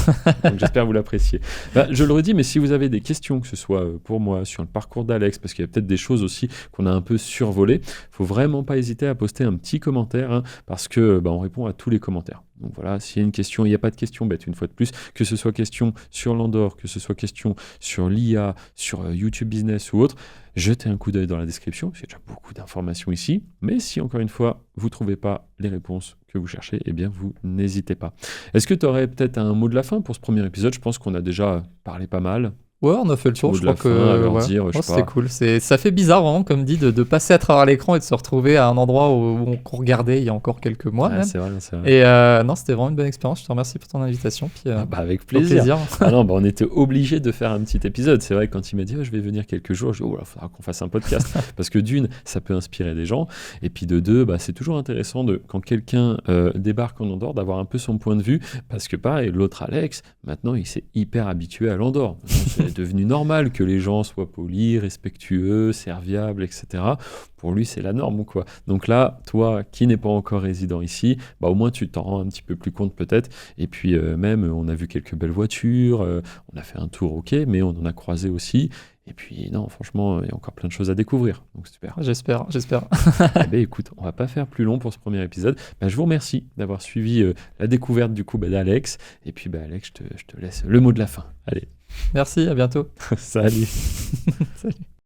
Donc j'espère que vous l'appréciez. Bah, je le redis, mais si vous avez des questions, que ce soit pour moi, sur le parcours d'Alex, parce qu'il y a peut-être des choses aussi qu'on a un peu survolées, faut vraiment pas hésiter à poster un petit commentaire, hein, parce que bah, on répond à tous les commentaires. Donc voilà, s'il y a une question, il n'y a pas de question bête, une fois de plus, que ce soit question sur l'Andorre, que ce soit question sur l'IA, sur YouTube Business ou autre, jetez un coup d'œil dans la description, parce qu'il y a déjà beaucoup d'informations ici. Mais si, encore une fois, vous ne trouvez pas les réponses que vous cherchez, eh bien, vous n'hésitez pas. Est-ce que tu aurais peut-être un mot de la fin pour ce premier épisode? Je pense qu'on a déjà parlé pas mal. Ouais, on a fait le tour, mot je de la crois fin, à leur ouais. dire, je sais C'était pas. cool. Ça fait bizarre, vraiment, comme dit, de passer à travers l'écran et de se retrouver à un endroit qu'on regardait il y a encore quelques mois. Ouais, Même. c'est vrai, c'est vrai. Et non, c'était vraiment une bonne expérience. Je te remercie pour ton invitation. Puis, Bah, avec au plaisir. Ah non, bah, on était obligé de faire un petit épisode. C'est vrai que quand il m'a dit, oh, je vais venir quelques jours, je dis, oh, il faudra qu'on fasse un podcast. Parce que d'une, ça peut inspirer des gens. Et puis de deux, bah, c'est toujours intéressant quand quelqu'un débarque en Andorre, d'avoir un peu son point de vue. Parce que pareil, l'autre Alex, maintenant, il s'est hyper habitué à l'Andorre. C'est devenu normal que les gens soient polis, respectueux, serviables, etc. Pour lui, c'est la norme, quoi. Donc là, toi, qui n'es pas encore résident ici, bah, au moins, tu t'en rends un petit peu plus compte peut-être. Et puis même, on a vu quelques belles voitures, on a fait un tour, ok, mais on en a croisé aussi. Et puis non, franchement, il y a encore plein de choses à découvrir. Donc super. J'espère. Eh ben, écoute, on va pas faire plus long pour ce premier épisode. Bah, je vous remercie d'avoir suivi la découverte du coup d'Alex. Et puis bah, Alex, je te laisse le mot de la fin. Allez, Merci, à bientôt. salut. Salut.